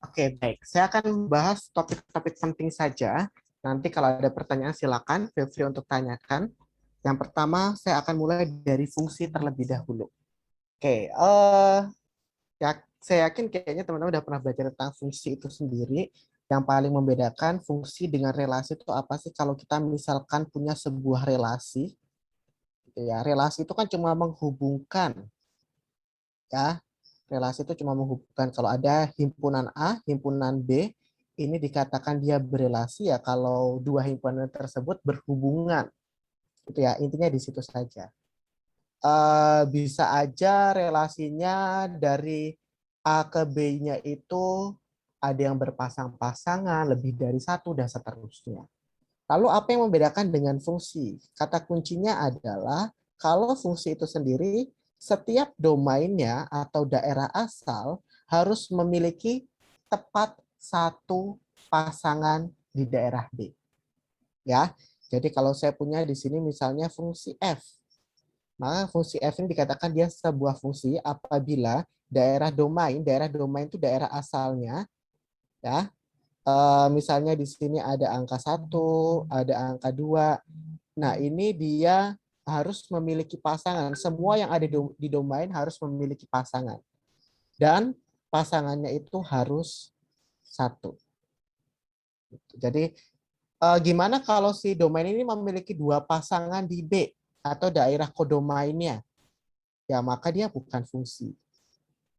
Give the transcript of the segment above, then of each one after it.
Oke, baik. Saya akan membahas topik-topik penting saja. Nanti kalau ada pertanyaan silakan feel free untuk tanyakan. Yang pertama, saya akan mulai dari fungsi terlebih dahulu. Oke, ya, saya yakin kayaknya teman-teman udah pernah belajar tentang fungsi itu sendiri. Yang paling membedakan fungsi dengan relasi itu apa sih? Kalau kita misalkan punya sebuah relasi, gitu ya. Relasi itu kan cuma menghubungkan, ya. Relasi itu cuma menghubungkan. Kalau ada himpunan A, himpunan B, ini dikatakan dia berelasi ya kalau dua himpunan tersebut berhubungan. Gitu ya. Intinya di situ saja. Bisa aja relasinya dari A ke B-nya itu ada yang berpasang-pasangan, lebih dari satu, dan seterusnya. Lalu apa yang membedakan dengan fungsi? Kata kuncinya adalah kalau fungsi itu sendiri, setiap domainnya atau daerah asal harus memiliki tepat satu pasangan di daerah B. Ya, jadi kalau saya punya di sini misalnya fungsi F, maka fungsi F ini dikatakan dia sebuah fungsi apabila daerah domain itu daerah asalnya, ya. Misalnya di sini ada angka 1, ada angka 2. Nah, ini dia harus memiliki pasangan. Semua yang ada di domain harus memiliki pasangan. Dan pasangannya itu harus satu. Jadi, gimana kalau si domain ini memiliki dua pasangan di B atau daerah kodomainnya? Ya, maka dia bukan fungsi.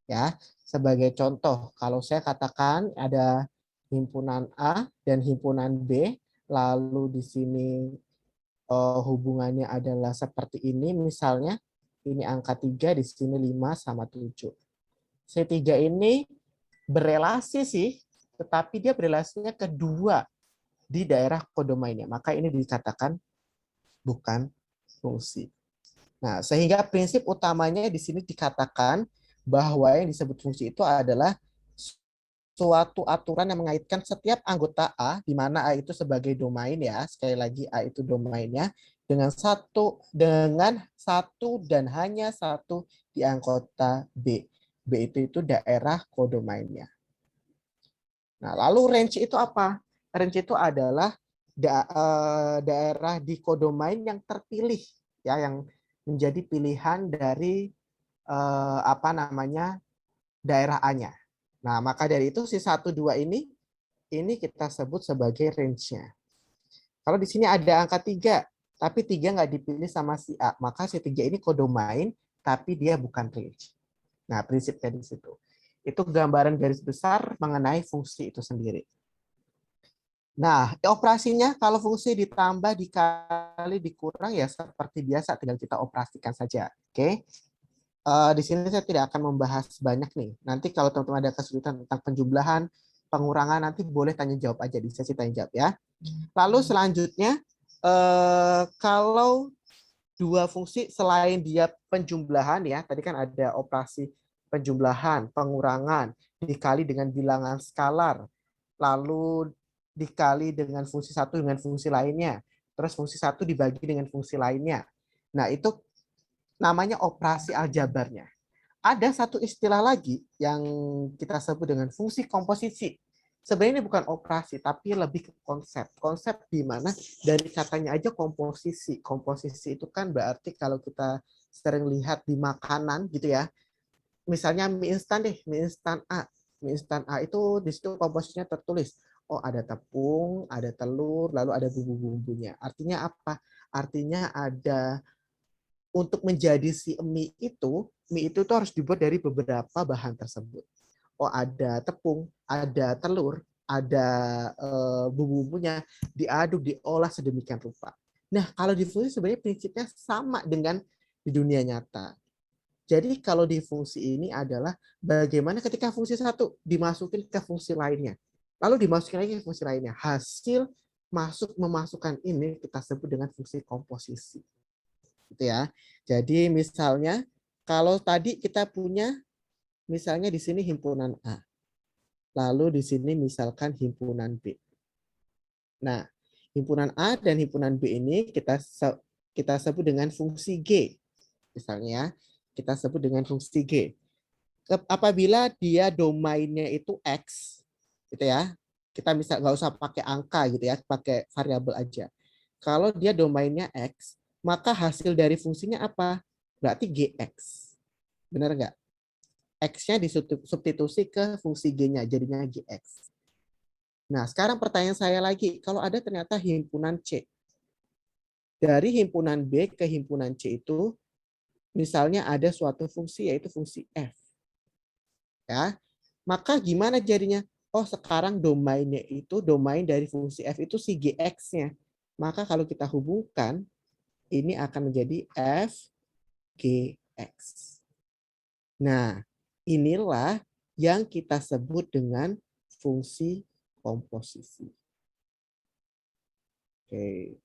Ya, sebagai contoh, kalau saya katakan ada himpunan A dan himpunan B, lalu di sini hubungannya adalah seperti ini, misalnya ini angka 3, di sini 5 sama 7. C3 ini berelasi sih, tetapi dia berelasinya kedua di daerah kodomainnya. Maka ini dikatakan bukan fungsi. Nah, sehingga prinsip utamanya di sini dikatakan bahwa yang disebut fungsi itu adalah suatu aturan yang mengaitkan setiap anggota A, di mana A itu sebagai domain ya, sekali lagi A itu domainnya, dengan satu dan hanya satu di anggota B. B itu daerah kodomainnya. Nah, lalu range itu apa? Range itu adalah daerah di kodomain yang terpilih, ya, yang menjadi pilihan dari apa namanya daerah A-nya. Nah, maka dari itu si 1, 2 ini kita sebut sebagai range-nya. Kalau di sini ada angka 3, tapi 3 nggak dipilih sama si A, maka si 3 ini kodomain, tapi dia bukan range. Nah, prinsipnya di situ. Itu gambaran garis besar mengenai fungsi itu sendiri. Nah, operasinya kalau fungsi ditambah, dikali, dikurang ya seperti biasa, tinggal kita operasikan saja. Oke. Di sini saya tidak akan membahas banyak nih. Nanti kalau teman-teman ada kesulitan tentang penjumlahan, pengurangan, nanti boleh tanya jawab aja di sesi tanya jawab ya. Lalu selanjutnya, kalau dua fungsi selain dia penjumlahan ya, tadi kan ada operasi penjumlahan, pengurangan, dikali dengan bilangan skalar, lalu dikali dengan fungsi satu dengan fungsi lainnya, terus fungsi satu dibagi dengan fungsi lainnya. Nah, itu namanya operasi aljabarnya. Ada satu istilah lagi yang kita sebut dengan fungsi komposisi. Sebenarnya ini bukan operasi, tapi lebih ke konsep. Konsep di mana dari katanya aja komposisi. Komposisi itu kan berarti kalau kita sering lihat di makanan gitu ya. Misalnya mie instan deh, mie instan A. Mie instan A itu di situ komposisinya tertulis. Oh, ada tepung, ada telur, lalu ada bumbu-bumbunya. Artinya apa? Artinya ada untuk menjadi si mie itu tuh harus dibuat dari beberapa bahan tersebut. Oh, ada tepung, ada telur, ada bumbu-bumbunya, diaduk, diolah sedemikian rupa. Nah, kalau di fungsi sebenarnya prinsipnya sama dengan di dunia nyata. Jadi kalau di fungsi ini adalah bagaimana ketika fungsi satu dimasukin ke fungsi lainnya. Lalu dimasukin lagi ke fungsi lainnya. Hasil memasukkan ini kita sebut dengan fungsi komposisi. Gitu ya. Jadi misalnya kalau tadi kita punya misalnya di sini himpunan A. Lalu di sini misalkan himpunan B. Nah, himpunan A dan himpunan B ini kita sebut dengan fungsi G. Misalnya, kita sebut dengan fungsi G. Apabila dia domainnya itu X, gitu ya. Kita bisa nggak usah pakai angka gitu ya, pakai variabel aja. Kalau dia domainnya X, maka hasil dari fungsinya apa? Berarti GX. Benar nggak? X-nya disubstitusi ke fungsi G-nya, jadinya GX. Nah, sekarang pertanyaan saya lagi, kalau ada ternyata himpunan C. Dari himpunan B ke himpunan C itu, misalnya ada suatu fungsi, yaitu fungsi F. Ya, maka gimana jadinya? Oh, sekarang domainnya itu, domain dari fungsi F itu si GX-nya. Maka kalau kita hubungkan, ini akan menjadi F GX. Nah, inilah yang kita sebut dengan fungsi komposisi. Oke.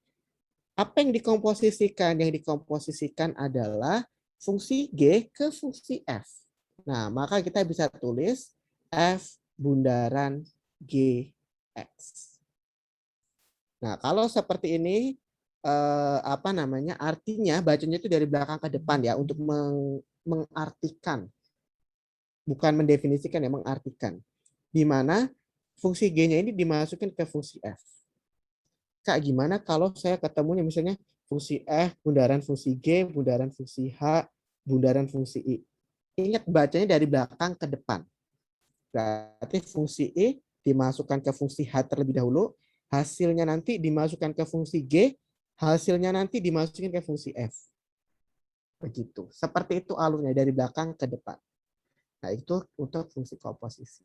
Apa yang dikomposisikan? Yang dikomposisikan adalah fungsi G ke fungsi F. Nah, maka kita bisa tulis F bundaran GX. Nah, kalau seperti ini, apa namanya, artinya bacanya itu dari belakang ke depan ya, untuk mengartikan. Bukan mendefinisikan, ya mengartikan. Di mana fungsi G-nya ini dimasukin ke fungsi F. Kak, gimana kalau saya ketemunya misalnya fungsi F, bundaran fungsi G, bundaran fungsi H, bundaran fungsi I. Ingat bacanya dari belakang ke depan. Berarti fungsi I dimasukkan ke fungsi H terlebih dahulu, hasilnya nanti dimasukkan ke fungsi G, hasilnya nanti dimasukin ke fungsi F. Begitu. Seperti itu alurnya dari belakang ke depan. Nah, itu untuk fungsi komposisi.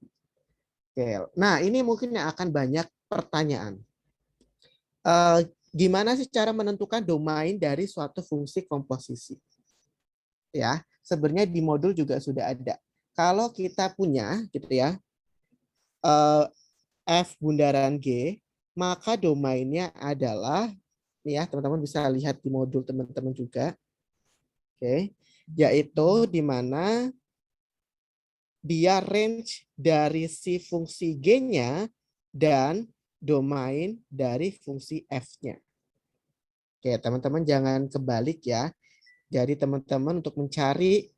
Oke. Nah, ini mungkin yang akan banyak pertanyaan. Gimana sih cara menentukan domain dari suatu fungsi komposisi? Ya, sebenarnya di modul juga sudah ada. Kalau kita punya, gitu ya, F bundaran G, maka domainnya adalah, ya teman-teman bisa lihat di modul teman-teman juga, oke, yaitu di mana dia range dari si fungsi G-nya dan domain dari fungsi F-nya. Oke, teman-teman jangan kebalik ya. Jadi teman-teman untuk mencari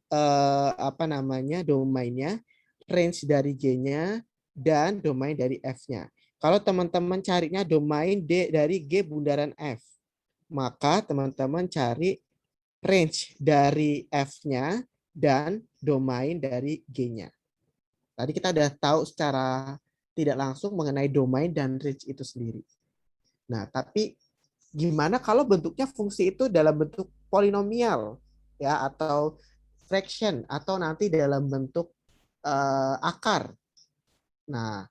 apa namanya domainnya, range dari G-nya dan domain dari F-nya. Kalau teman-teman carinya domain D dari G bundaran F, maka teman-teman cari range dari F-nya dan domain dari G-nya. Tadi kita sudah tahu secara tidak langsung mengenai domain dan range itu sendiri. Nah, tapi gimana kalau bentuknya fungsi itu dalam bentuk polinomial ya, atau fraction, atau nanti dalam bentuk akar. Nah,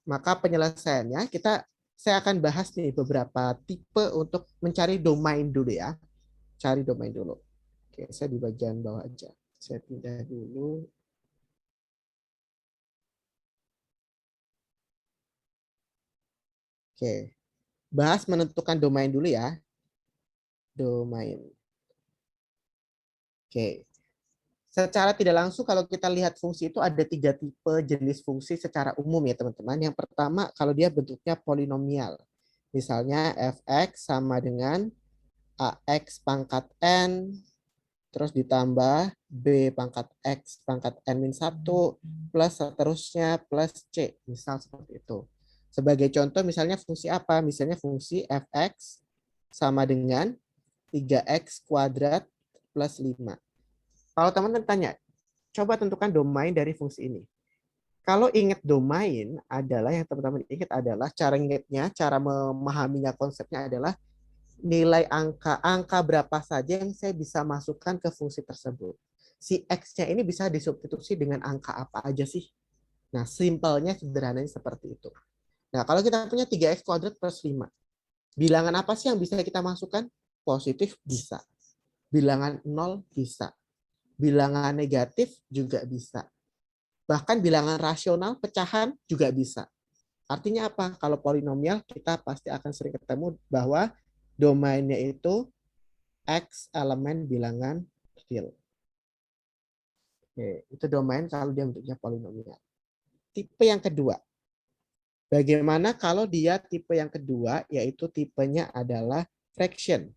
maka penyelesaiannya saya akan bahas nih beberapa tipe untuk mencari domain dulu ya. Cari domain dulu. Oke, saya di bagian bawah aja. Saya pindah dulu. Oke. Bahas menentukan domain dulu ya. Domain. Oke. Secara tidak langsung kalau kita lihat fungsi itu ada 3 tipe jenis fungsi secara umum ya teman-teman. Yang pertama kalau dia bentuknya polinomial. Misalnya fx sama dengan ax pangkat n terus ditambah b pangkat x pangkat n-1 plus seterusnya plus c. Misal seperti itu. Sebagai contoh misalnya fungsi apa? Misalnya fungsi fx sama dengan 3x kuadrat plus 5. Kalau teman-teman tanya, coba tentukan domain dari fungsi ini. Kalau ingat domain adalah, yang teman-teman ingat adalah cara ingatnya, cara memahaminya konsepnya adalah nilai angka berapa saja yang saya bisa masukkan ke fungsi tersebut. Si X-nya ini bisa disubstitusi dengan angka apa aja sih? Nah, simpelnya sederhananya seperti itu. Nah, kalau kita punya 3X kuadrat plus 5, bilangan apa sih yang bisa kita masukkan? Positif bisa. Bilangan 0 bisa. Bilangan negatif juga bisa. Bahkan bilangan rasional, pecahan juga bisa. Artinya apa? Kalau polinomial, kita pasti akan sering ketemu bahwa domainnya itu X elemen bilangan real. Oke, itu domain kalau dia bentuknya polinomial. Tipe yang kedua. Bagaimana kalau dia tipe yang kedua, yaitu tipenya adalah fraction.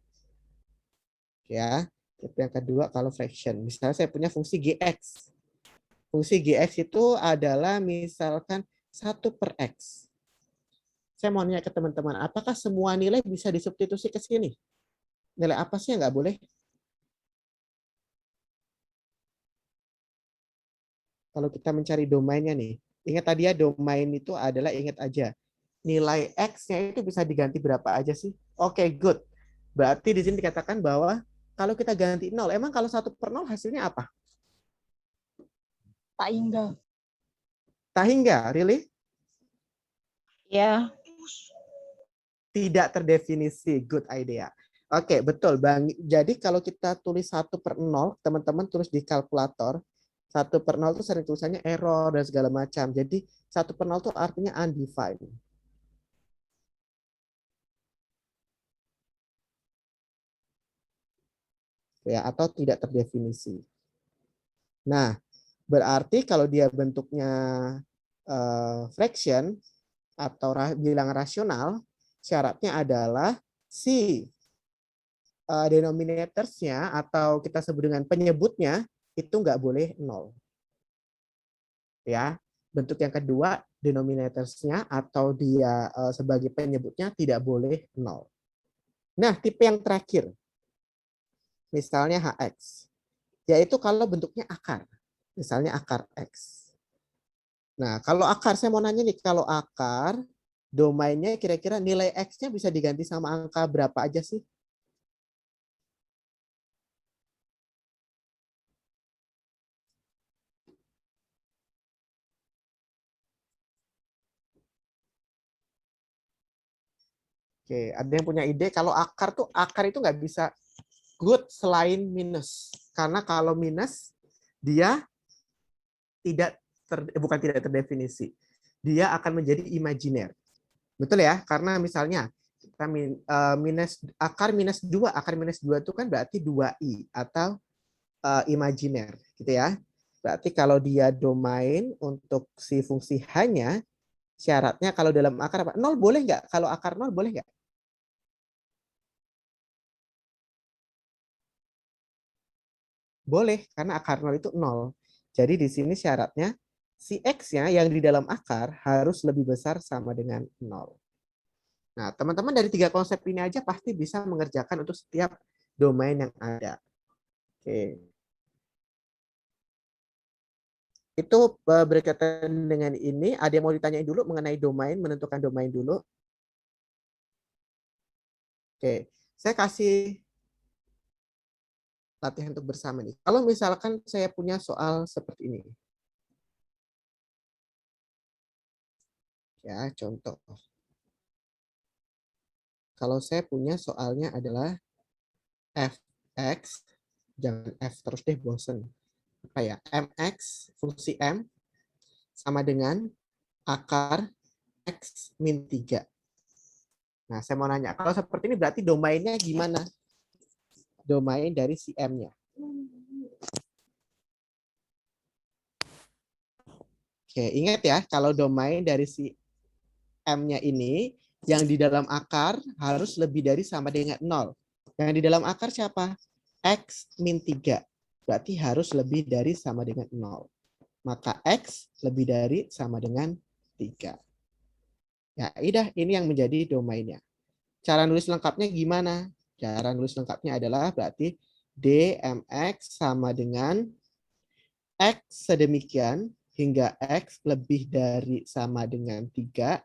Ya, tipe yang kedua kalau fraction. Misalnya saya punya fungsi GX. Fungsi GX itu adalah misalkan 1 per X. Saya mau nanya ke teman-teman, apakah semua nilai bisa disubstitusi ke sini? Nilai apa sih yang nggak boleh? Kalau kita mencari domainnya nih, ingat tadi ya domain itu adalah, ingat aja, nilai X-nya itu bisa diganti berapa aja sih? Oke, good. Berarti di sini dikatakan bahwa kalau kita ganti 0, emang kalau 1 per 0 hasilnya apa? Tak hingga. Tak hingga, really? Ya. Tidak terdefinisi, good idea. Oke, betul Bang. Jadi kalau kita tulis 1 per 0, teman-teman tulis di kalkulator, 1 per 0 itu sering tulisannya error dan segala macam. Jadi 1 per 0 itu artinya undefined. Ya, atau tidak terdefinisi. Nah, berarti kalau dia bentuknya fraction atau bilangan rasional, syaratnya adalah si denominatorsnya atau kita sebut dengan penyebutnya itu nggak boleh 0. Ya, bentuk yang kedua denominatorsnya atau dia sebagai penyebutnya tidak boleh 0. Nah, tipe yang terakhir, misalnya HX, yaitu kalau bentuknya akar, misalnya akar X. Nah, kalau akar, saya mau nanya nih, kalau akar, domainnya kira-kira nilai X-nya bisa diganti sama angka berapa aja sih? Oke, ada yang punya ide? Kalau akar itu nggak bisa good selain minus. Karena kalau minus, dia bukan tidak terdefinisi. Dia akan menjadi imajiner. Betul ya? Karena misalnya kita akar minus 2 itu kan berarti 2i atau imajiner, gitu ya. Berarti kalau dia domain untuk si fungsi hanya, syaratnya kalau dalam akar apa? 0 boleh nggak? Kalau akar 0 boleh nggak? Boleh, karena akar 0 itu 0. Jadi di sini syaratnya si X-nya yang di dalam akar harus lebih besar sama dengan 0. Nah, teman-teman dari 3 konsep ini aja pasti bisa mengerjakan untuk setiap domain yang ada. Oke. Itu berkaitan dengan ini. Ada yang mau ditanyain dulu mengenai domain, menentukan domain dulu? Oke, saya kasih latihan untuk bersama nih. Kalau misalkan saya punya soal seperti ini. Ya, contoh. Kalau saya punya soalnya adalah fx, jangan f terus deh, bosen. Apa ya? Mx, fungsi m, sama dengan akar x min 3. Nah, saya mau nanya, kalau seperti ini berarti domainnya gimana? Domain dari si m-nya. Oke, ingat ya, kalau domain dari si M-nya ini, yang di dalam akar harus lebih dari sama dengan 0. Yang di dalam akar siapa? X min 3. Berarti harus lebih dari sama dengan 0. Maka X lebih dari sama dengan 3. Ya, ini yang menjadi domainnya. Cara nulis lengkapnya gimana? Cara nulis lengkapnya adalah berarti dmx sama dengan X sedemikian hingga X lebih dari sama dengan 3,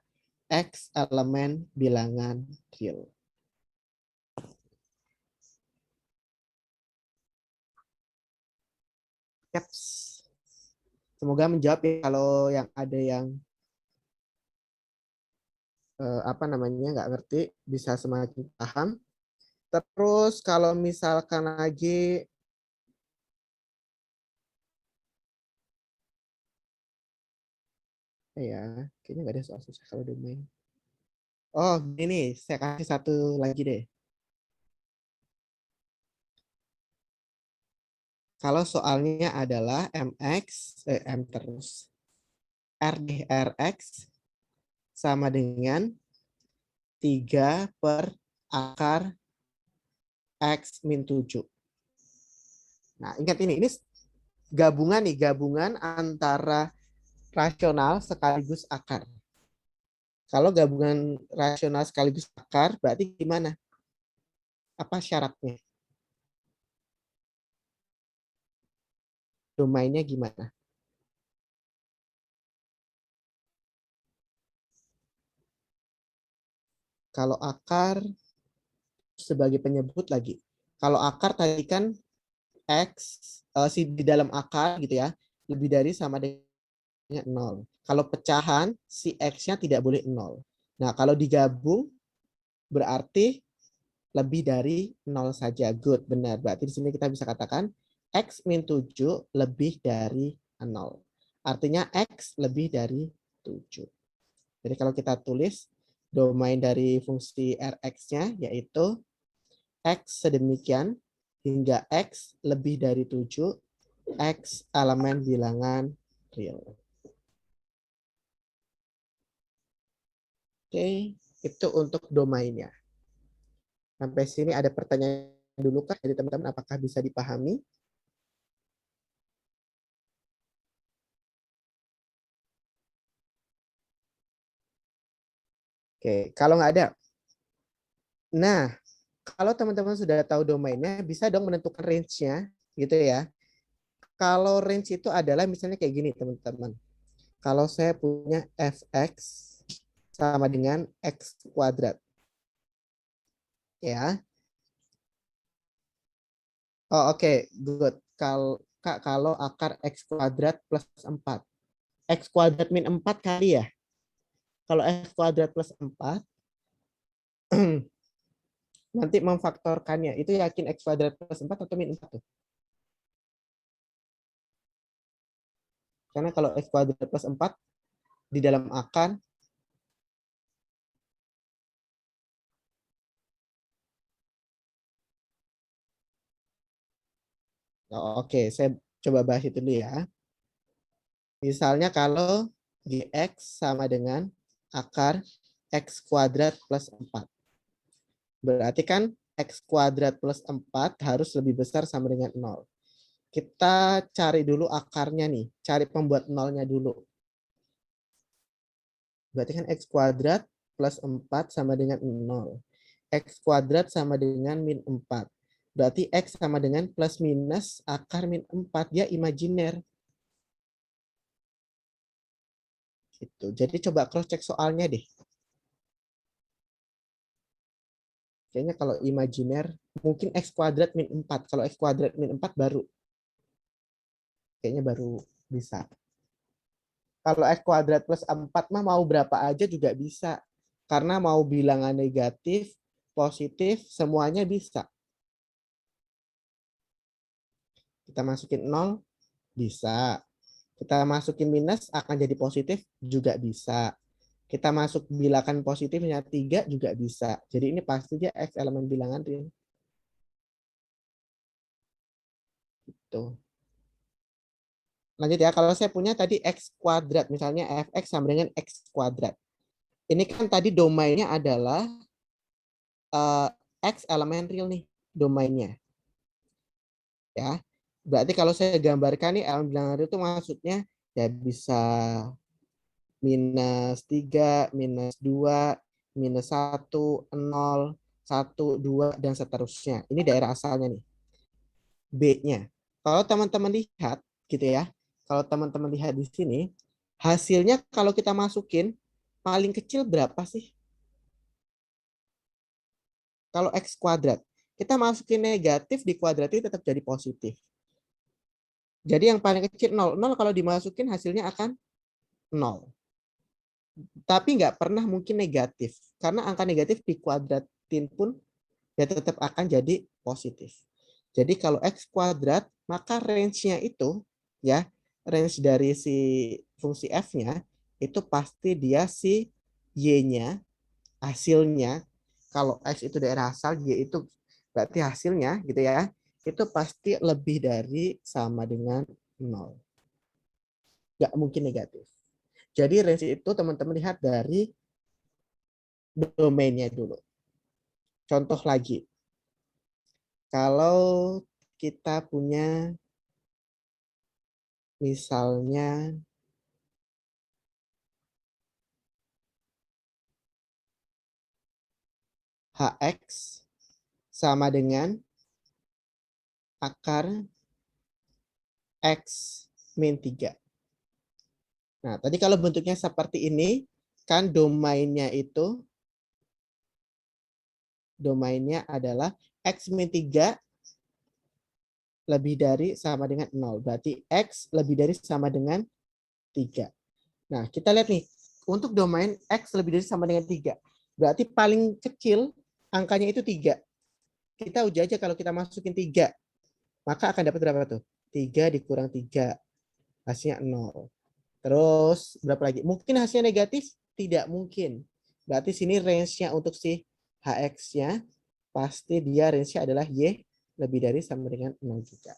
X elemen bilangan real. Yaps. Semoga menjawab ya, kalau yang ada yang apa namanya nggak ngerti bisa semakin paham. Terus kalau misalkan lagi ya, kayaknya nggak ada soal susah kalau domain. Oh, gini, saya kasih satu lagi deh. Kalau soalnya adalah M terus, Rx sama dengan 3 per akar X min 7. Nah, ingat ini gabungan nih, gabungan antara rasional sekaligus akar. Kalau gabungan rasional sekaligus akar, berarti gimana? Apa syaratnya? Domainnya gimana? Kalau akar sebagai penyebut lagi. Kalau akar tadi kan X, si di dalam akar gitu ya, lebih dari sama dengan 0. Kalau pecahan, si X-nya tidak boleh 0. Nah, kalau digabung, berarti lebih dari 0 saja. Good, benar. Berarti di sini kita bisa katakan X min 7 lebih dari 0. Artinya X lebih dari 7. Jadi kalau kita tulis domain dari fungsi Rx-nya yaitu X sedemikian hingga X lebih dari 7, X elemen bilangan real. Oke, itu untuk domainnya. Sampai sini ada pertanyaan dulu kah dari teman-teman? Apakah bisa dipahami? Oke, kalau nggak ada. Nah, kalau teman-teman sudah tahu domainnya, bisa dong menentukan range-nya, gitu ya. Kalau range itu adalah misalnya kayak gini, teman-teman. Kalau saya punya fx sama dengan x kuadrat, ya. Oh, oke, good. Kalau akar x kuadrat plus 4. X kuadrat min 4 kali ya. Kalau x kuadrat plus 4, nanti memfaktorkannya. Itu yakin x kuadrat plus 4 atau min 4 tuh? Karena kalau x kuadrat plus 4 di dalam akar, oh, oke, saya coba bahas itu dulu ya. Misalnya kalau gx sama dengan akar x kuadrat plus 4. Berarti kan x kuadrat plus 4 harus lebih besar sama dengan 0. Kita cari dulu akarnya nih. Cari pembuat nolnya dulu. Berarti kan x kuadrat plus 4 sama dengan 0. X kuadrat sama dengan min 4. Berarti x sama dengan plus minus akar min 4. Dia imajiner. Gitu. Jadi coba cross check soalnya deh. Kayaknya kalau imajiner mungkin x kuadrat min 4. Kalau x kuadrat min 4 baru. Kayaknya baru bisa. Kalau x kuadrat plus 4 mah mau berapa aja juga bisa. Karena mau bilangan negatif, positif, semuanya bisa. Kita masukin 0, bisa. Kita masukin minus, akan jadi positif, juga bisa. Kita masuk bilangan positifnya 3 juga bisa. Jadi ini pasti dia X elemen bilangan real. Tuh. Lanjut ya, kalau saya punya tadi X kuadrat, misalnya fx sama dengan X kuadrat. Ini kan tadi domainnya adalah X elemen real nih, domainnya. Ya, berarti kalau saya gambarkan nih elemen bilangan real itu maksudnya ya bisa -3, -2, -1, 0, 1, 2, dan seterusnya. Ini daerah asalnya nih. B-nya. Kalau teman-teman lihat, gitu ya, kalau teman-teman lihat di sini, hasilnya kalau kita masukin, paling kecil berapa sih? Kalau X kuadrat. Kita masukin negatif, di kuadratin tetap jadi positif. Jadi yang paling kecil 0. 0 kalau dimasukin hasilnya akan 0. Tapi nggak pernah mungkin negatif. Karena angka negatif di kuadratin pun ya tetap akan jadi positif. Jadi kalau X kuadrat, maka range-nya itu, ya, range dari si fungsi F-nya, itu pasti dia si Y-nya, hasilnya, kalau X itu daerah asal, Y itu berarti hasilnya, gitu ya, itu pasti lebih dari sama dengan 0. Nggak mungkin negatif. Jadi range itu teman-teman lihat dari domainnya dulu. Contoh lagi, kalau kita punya misalnya Hx sama dengan akar X min 3. Nah, tadi kalau bentuknya seperti ini, kan domainnya adalah X min 3 lebih dari sama dengan 0. Berarti X lebih dari sama dengan 3. Nah, kita lihat nih, untuk domain X lebih dari sama dengan 3. Berarti paling kecil angkanya itu 3. Kita uji aja kalau kita masukin 3. Maka akan dapat berapa tuh? 3 dikurang 3. Hasilnya 0. Terus berapa lagi? Mungkin hasilnya negatif? Tidak mungkin. Berarti sini range-nya untuk si Hx-nya, pasti dia range-nya adalah Y lebih dari sama dengan 0 juga.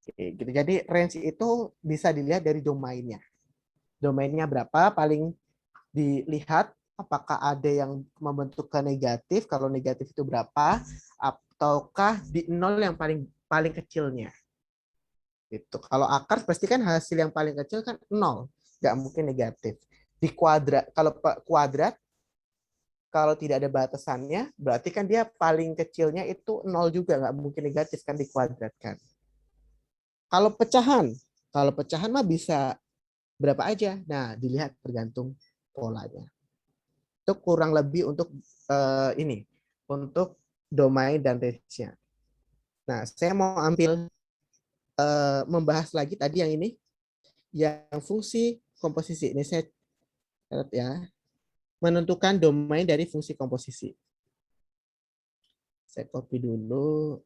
Oke, gitu. Jadi range itu bisa dilihat dari domainnya. Domainnya berapa? Paling dilihat apakah ada yang membentuk ke negatif. Kalau negatif itu berapa? Ataukah di 0 yang paling kecilnya. Itu kalau akar pasti kan hasil yang paling kecil kan 0, nggak mungkin negatif. Di kuadrat, kalau kuadrat kalau tidak ada batasannya berarti kan dia paling kecilnya itu 0 juga, nggak mungkin negatif kan dikuadratkan. Kalau pecahan mah bisa berapa aja. Nah, dilihat tergantung polanya. Itu kurang lebih untuk untuk domain dan range-nya. Nah, saya mau ambil membahas lagi tadi yang ini, yang fungsi komposisi. Ini saya catat ya. Menentukan domain dari fungsi komposisi. Saya copy dulu.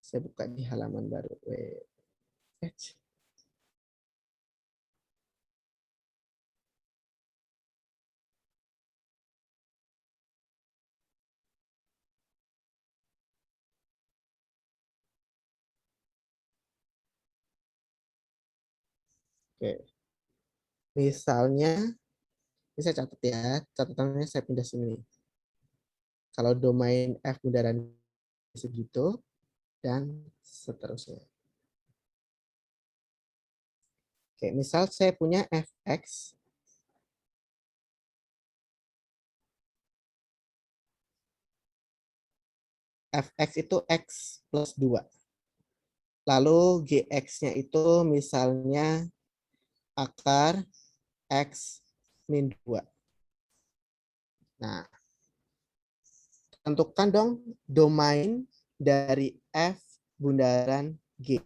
Saya buka di halaman baru. Oke. Misalnya, ini saya catat ya. Catatannya saya pindah sini. Kalau domain F bundaran segitu, dan seterusnya. Oke, misal saya punya Fx. Fx itu X plus 2. Lalu Gx-nya itu misalnya akar X min 2. Nah, tentukan dong domain dari F bundaran G.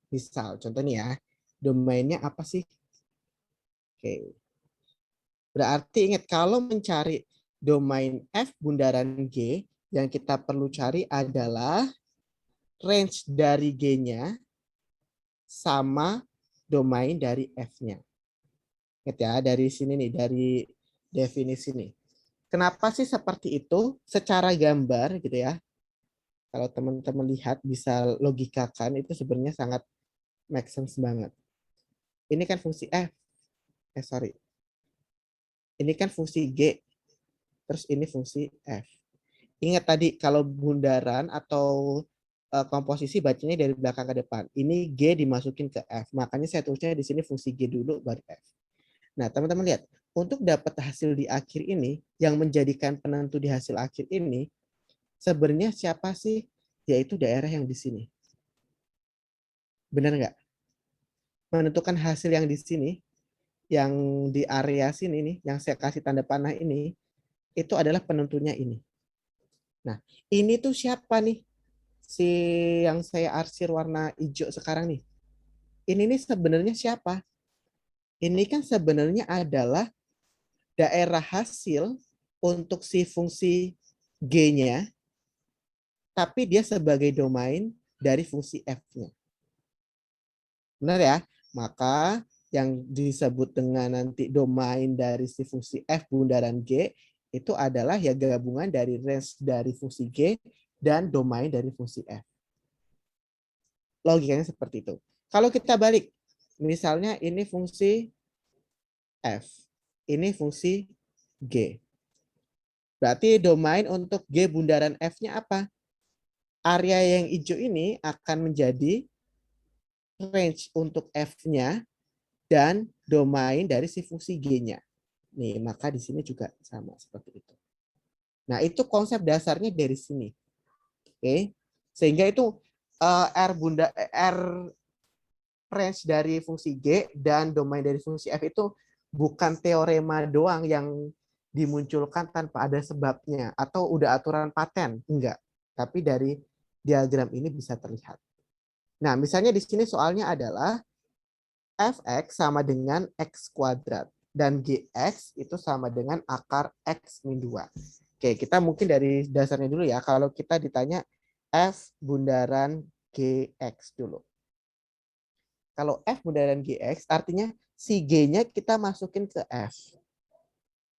Misal, contoh nih ya, domainnya apa sih? Oke. Berarti ingat, kalau mencari domain F bundaran G, yang kita perlu cari adalah range dari G-nya sama domain dari F-nya. Ingat ya, dari sini nih, dari definisi nih. Kenapa sih seperti itu? Secara gambar gitu ya. Kalau teman-teman lihat bisa logikakan, itu sebenarnya sangat make sense banget. Ini kan fungsi F. Sorry. Ini kan fungsi G. Terus ini fungsi F. Ingat tadi kalau bundaran atau komposisi bacanya dari belakang ke depan. Ini G dimasukin ke F. Makanya saya tulisnya di sini fungsi G dulu baru F. Nah, teman-teman lihat. Untuk dapat hasil di akhir ini, yang menjadikan penentu di hasil akhir ini, sebenarnya siapa sih? Yaitu daerah yang di sini. Benar nggak? Menentukan hasil yang di sini, yang di area sini nih, yang saya kasih tanda panah ini, itu adalah penentunya ini. Nah, ini tuh siapa nih? Si yang saya arsir warna hijau sekarang nih. Ini nih sebenarnya siapa? Ini kan sebenarnya adalah daerah hasil untuk si fungsi G-nya, tapi dia sebagai domain dari fungsi F-nya. Benar ya? Maka yang disebut dengan nanti domain dari si fungsi F bundaran G itu adalah ya gabungan dari range dari fungsi G dan domain dari fungsi F. Logikanya seperti itu. Kalau kita balik, misalnya ini fungsi F, ini fungsi G. Berarti domain untuk G bundaran F-nya apa? Area yang hijau ini akan menjadi range untuk F-nya dan domain dari si fungsi G-nya. Nih, maka di sini juga sama seperti itu. Nah, itu konsep dasarnya dari sini. Oke. Sehingga itu R range dari fungsi G dan domain dari fungsi F itu bukan teorema doang yang dimunculkan tanpa ada sebabnya atau udah aturan paten, enggak. Tapi dari diagram ini bisa terlihat. Nah, misalnya di sini soalnya adalah fx sama dengan x kuadrat dan gx itu sama dengan akar x min 2. Oke, kita mungkin dari dasarnya dulu ya. Kalau kita ditanya f bundaran gx dulu. Kalau f bundaran gx artinya si g-nya kita masukin ke f.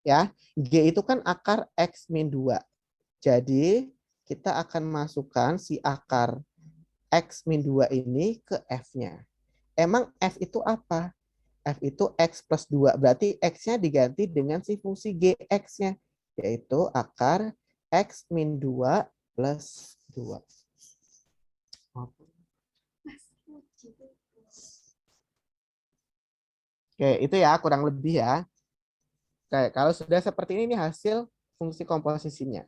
Ya, g itu kan akar x min 2. Jadi kita akan masukkan si akar x min 2 ini ke f-nya. Emang f itu apa? F itu x plus 2. Berarti x-nya diganti dengan si fungsi gx-nya. Yaitu akar x min 2 plus 2. Oke, itu ya kurang lebih ya. Oke, kalau sudah seperti ini hasil fungsi komposisinya.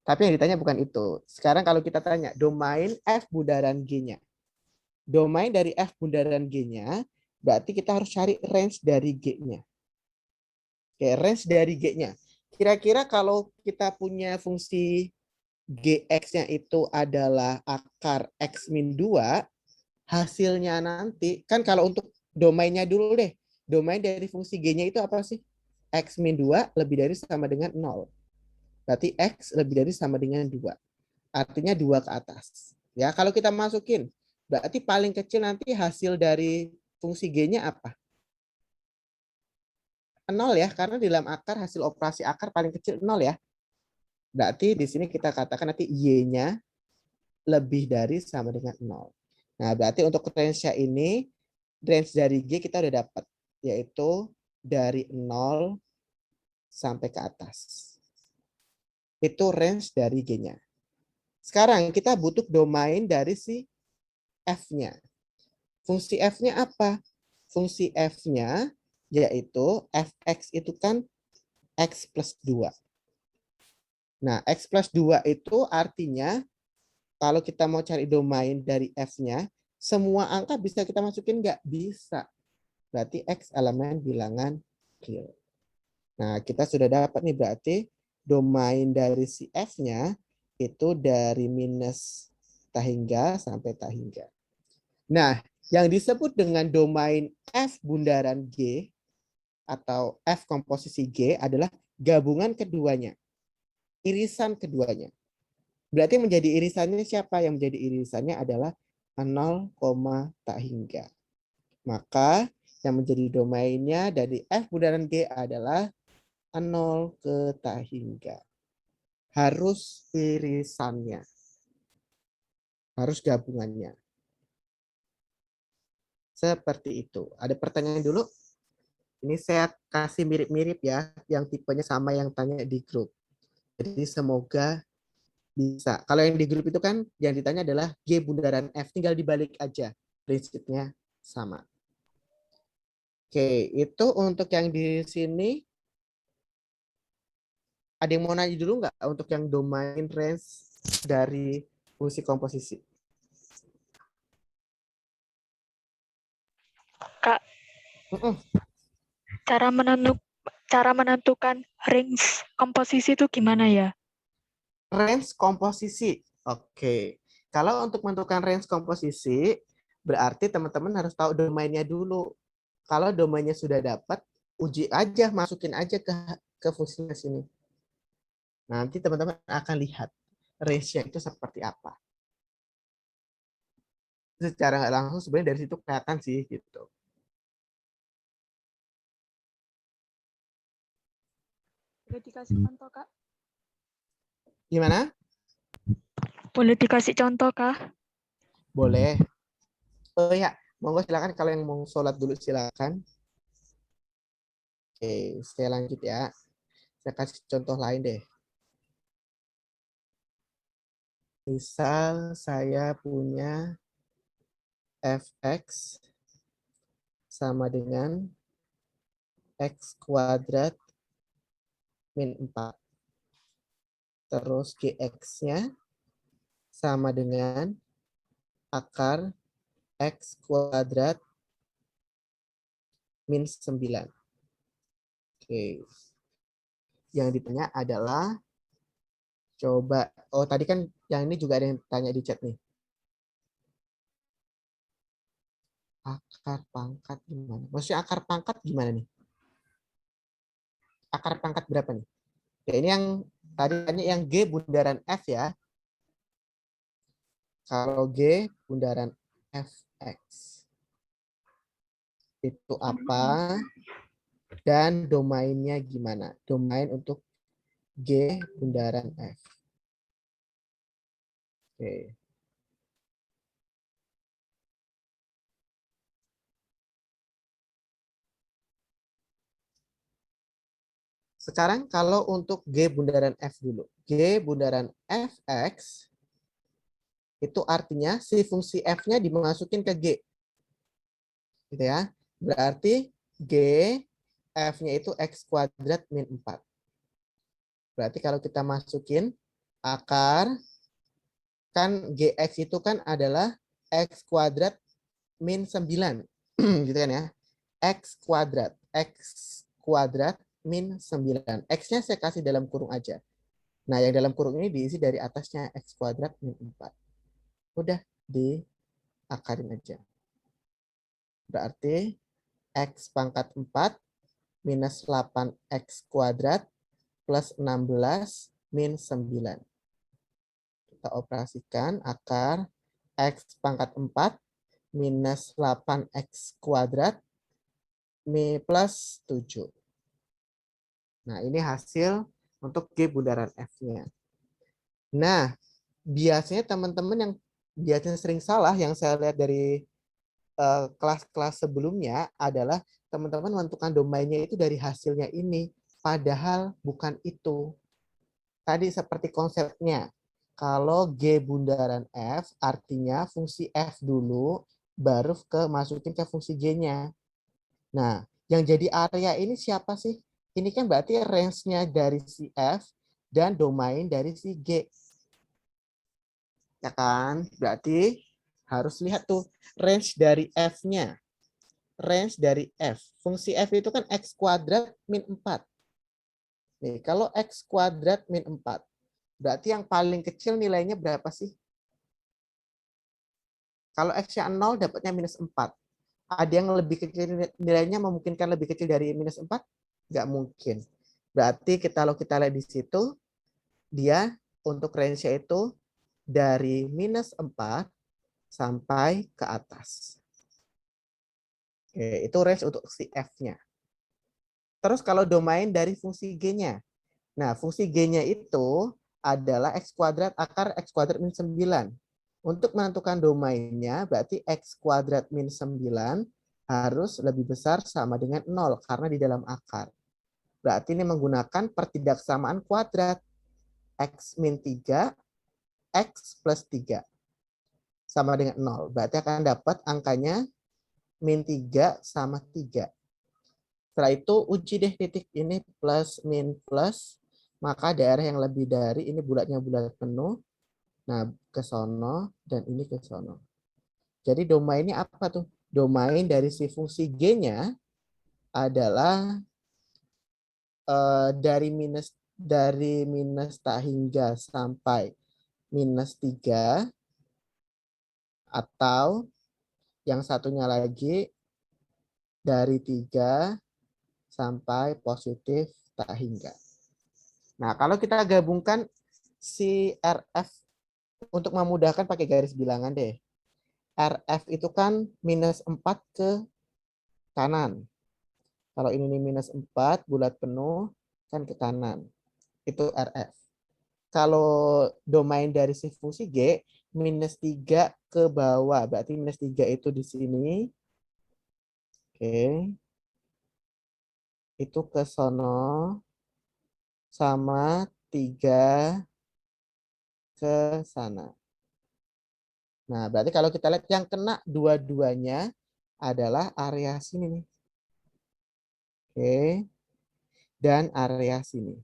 Tapi yang ditanya bukan itu. Sekarang kalau kita tanya domain f bundaran g-nya. Domain dari f bundaran g-nya berarti kita harus cari range dari g-nya. Oke, range dari g-nya. Kira-kira kalau kita punya fungsi gx-nya itu adalah akar x min 2, hasilnya nanti, kan kalau untuk domainnya dulu deh, domain dari fungsi g-nya itu apa sih? X min 2 lebih dari sama dengan 0. Berarti x lebih dari sama dengan 2. Artinya 2 ke atas. Ya, kalau kita masukin, berarti paling kecil nanti hasil dari fungsi g-nya apa? 0 ya, karena di dalam akar hasil operasi akar paling kecil 0 ya. Berarti di sini kita katakan nanti y-nya lebih dari sama dengan 0. Nah, berarti untuk range ini, range dari G kita udah dapat, yaitu dari 0 sampai ke atas. Itu range dari G-nya. Sekarang kita butuh domain dari si F-nya. Fungsi F-nya apa? Fungsi F-nya yaitu Fx itu kan X plus 2. Nah, X plus 2 itu artinya kalau kita mau cari domain dari F-nya, semua angka bisa kita masukin nggak? Bisa. Berarti X elemen bilangan real. Nah, kita sudah dapat nih berarti domain dari si F-nya itu dari minus tahingga sampai tahingga. Nah, yang disebut dengan domain F bundaran G atau F komposisi G adalah gabungan keduanya, irisan keduanya. Berarti menjadi irisannya siapa? Yang menjadi irisannya adalah 0, tak hingga. Maka yang menjadi domainnya dari F bundaran G adalah 0 ke tak hingga. Harus irisannya. Harus gabungannya. Seperti itu. Ada pertanyaan dulu? Ini saya kasih mirip-mirip ya. Yang tipenya sama yang tanya di grup. Jadi semoga bisa. Kalau yang di grup itu kan yang ditanya adalah G bundaran F. Tinggal dibalik aja. Prinsipnya sama. Oke, itu untuk yang di sini. Ada yang mau nanya dulu nggak untuk yang domain range dari fungsi komposisi? Kak, cara menentukan range komposisi itu gimana ya? Range komposisi. Oke. Kalau untuk menentukan range komposisi, berarti teman-teman harus tahu domainnya dulu. Kalau domainnya sudah dapat, uji aja, masukin aja ke fungsinya sini. Nanti teman-teman akan lihat range-nya itu seperti apa. Secara nggak langsung sebenarnya dari situ kelihatan sih gitu. Boleh dikasih contoh, Kak? Gimana? Boleh dikasih contoh, Kak? Boleh. Oh ya, monggo silakan kalau yang mau sholat dulu silakan. Oke, saya lanjut ya. Saya kasih contoh lain deh. Misal saya punya fx sama dengan x kuadrat min 4. Terus GX-nya sama dengan akar X kuadrat min 9. Oke. Yang ditanya adalah, coba, oh tadi kan yang ini juga ada yang tanya di chat nih. Akar pangkat gimana? Maksudnya akar pangkat gimana nih? Akar pangkat berapa nih? Ya, ini yang tadi yang G bundaran F ya. Kalau G bundaran Fx itu apa? Dan domainnya gimana? Domain untuk G bundaran F. Oke. Sekarang kalau untuk G bundaran F dulu. G bundaran Fx itu artinya si fungsi F-nya dimasukin ke G. Gitu ya. Berarti G F-nya itu X kuadrat min 4. Berarti kalau kita masukin akar, kan GX itu kan adalah X kuadrat min 9. Gitu kan ya. X kuadrat min 9. X-nya saya kasih dalam kurung aja. Nah, yang dalam kurung ini diisi dari atasnya X kuadrat min 4. Udah diakarin aja. Berarti X pangkat 4 minus 8X kuadrat plus 16 min 9. Kita operasikan akar X pangkat 4 minus 8X kuadrat plus 7. Nah, ini hasil untuk G bundaran F-nya. Nah, biasanya teman-teman yang biasanya sering salah, yang saya lihat dari kelas-kelas sebelumnya adalah teman-teman menentukan domainnya itu dari hasilnya ini. Padahal bukan itu. Tadi seperti konsepnya. Kalau G bundaran F, artinya fungsi F dulu, baru masukin ke fungsi G-nya. Nah, yang jadi area ini siapa sih? Ini kan berarti range-nya dari si F dan domain dari si G. Ya kan? Berarti harus lihat tuh range dari F-nya. Range dari F. Fungsi F itu kan X kuadrat min 4. Nih, kalau X kuadrat min 4, berarti yang paling kecil nilainya berapa sih? Kalau X-nya 0, dapatnya minus 4. Ada yang lebih kecil nilainya memungkinkan lebih kecil dari minus 4? Nggak mungkin. Berarti kalau kita lihat di situ, dia untuk range-nya itu dari minus 4 sampai ke atas. Oke, itu range untuk si F-nya. Terus kalau domain dari fungsi G-nya. Nah, fungsi G-nya itu adalah X kuadrat akar X kuadrat min 9. Untuk menentukan domainnya, berarti X kuadrat min 9 harus lebih besar sama dengan 0, karena di dalam akar. Berarti ini menggunakan pertidaksamaan kuadrat. X min 3, X plus 3. Sama dengan 0. Berarti akan dapat angkanya min 3 sama 3. Setelah itu uji deh titik ini plus min plus, maka daerah yang lebih dari ini bulatnya bulat penuh. Nah, ke sono dan ini ke sono. Jadi domainnya apa tuh? Domain dari si fungsi G-nya adalah dari minus tak hingga sampai minus 3, atau yang satunya lagi dari 3 sampai positif tak hingga. Nah, kalau kita gabungkan si RF untuk memudahkan pakai garis bilangan deh. RF itu kan minus 4 ke kanan. Kalau ini minus 4, bulat penuh, kan ke kanan. Itu RF. Kalau domain dari si fungsi G, minus 3 ke bawah. Berarti minus 3 itu di sini. Oke. Itu ke sono. Sama 3 ke sana. Nah, berarti kalau kita lihat yang kena dua-duanya adalah area sini nih. Oke. Dan area sini.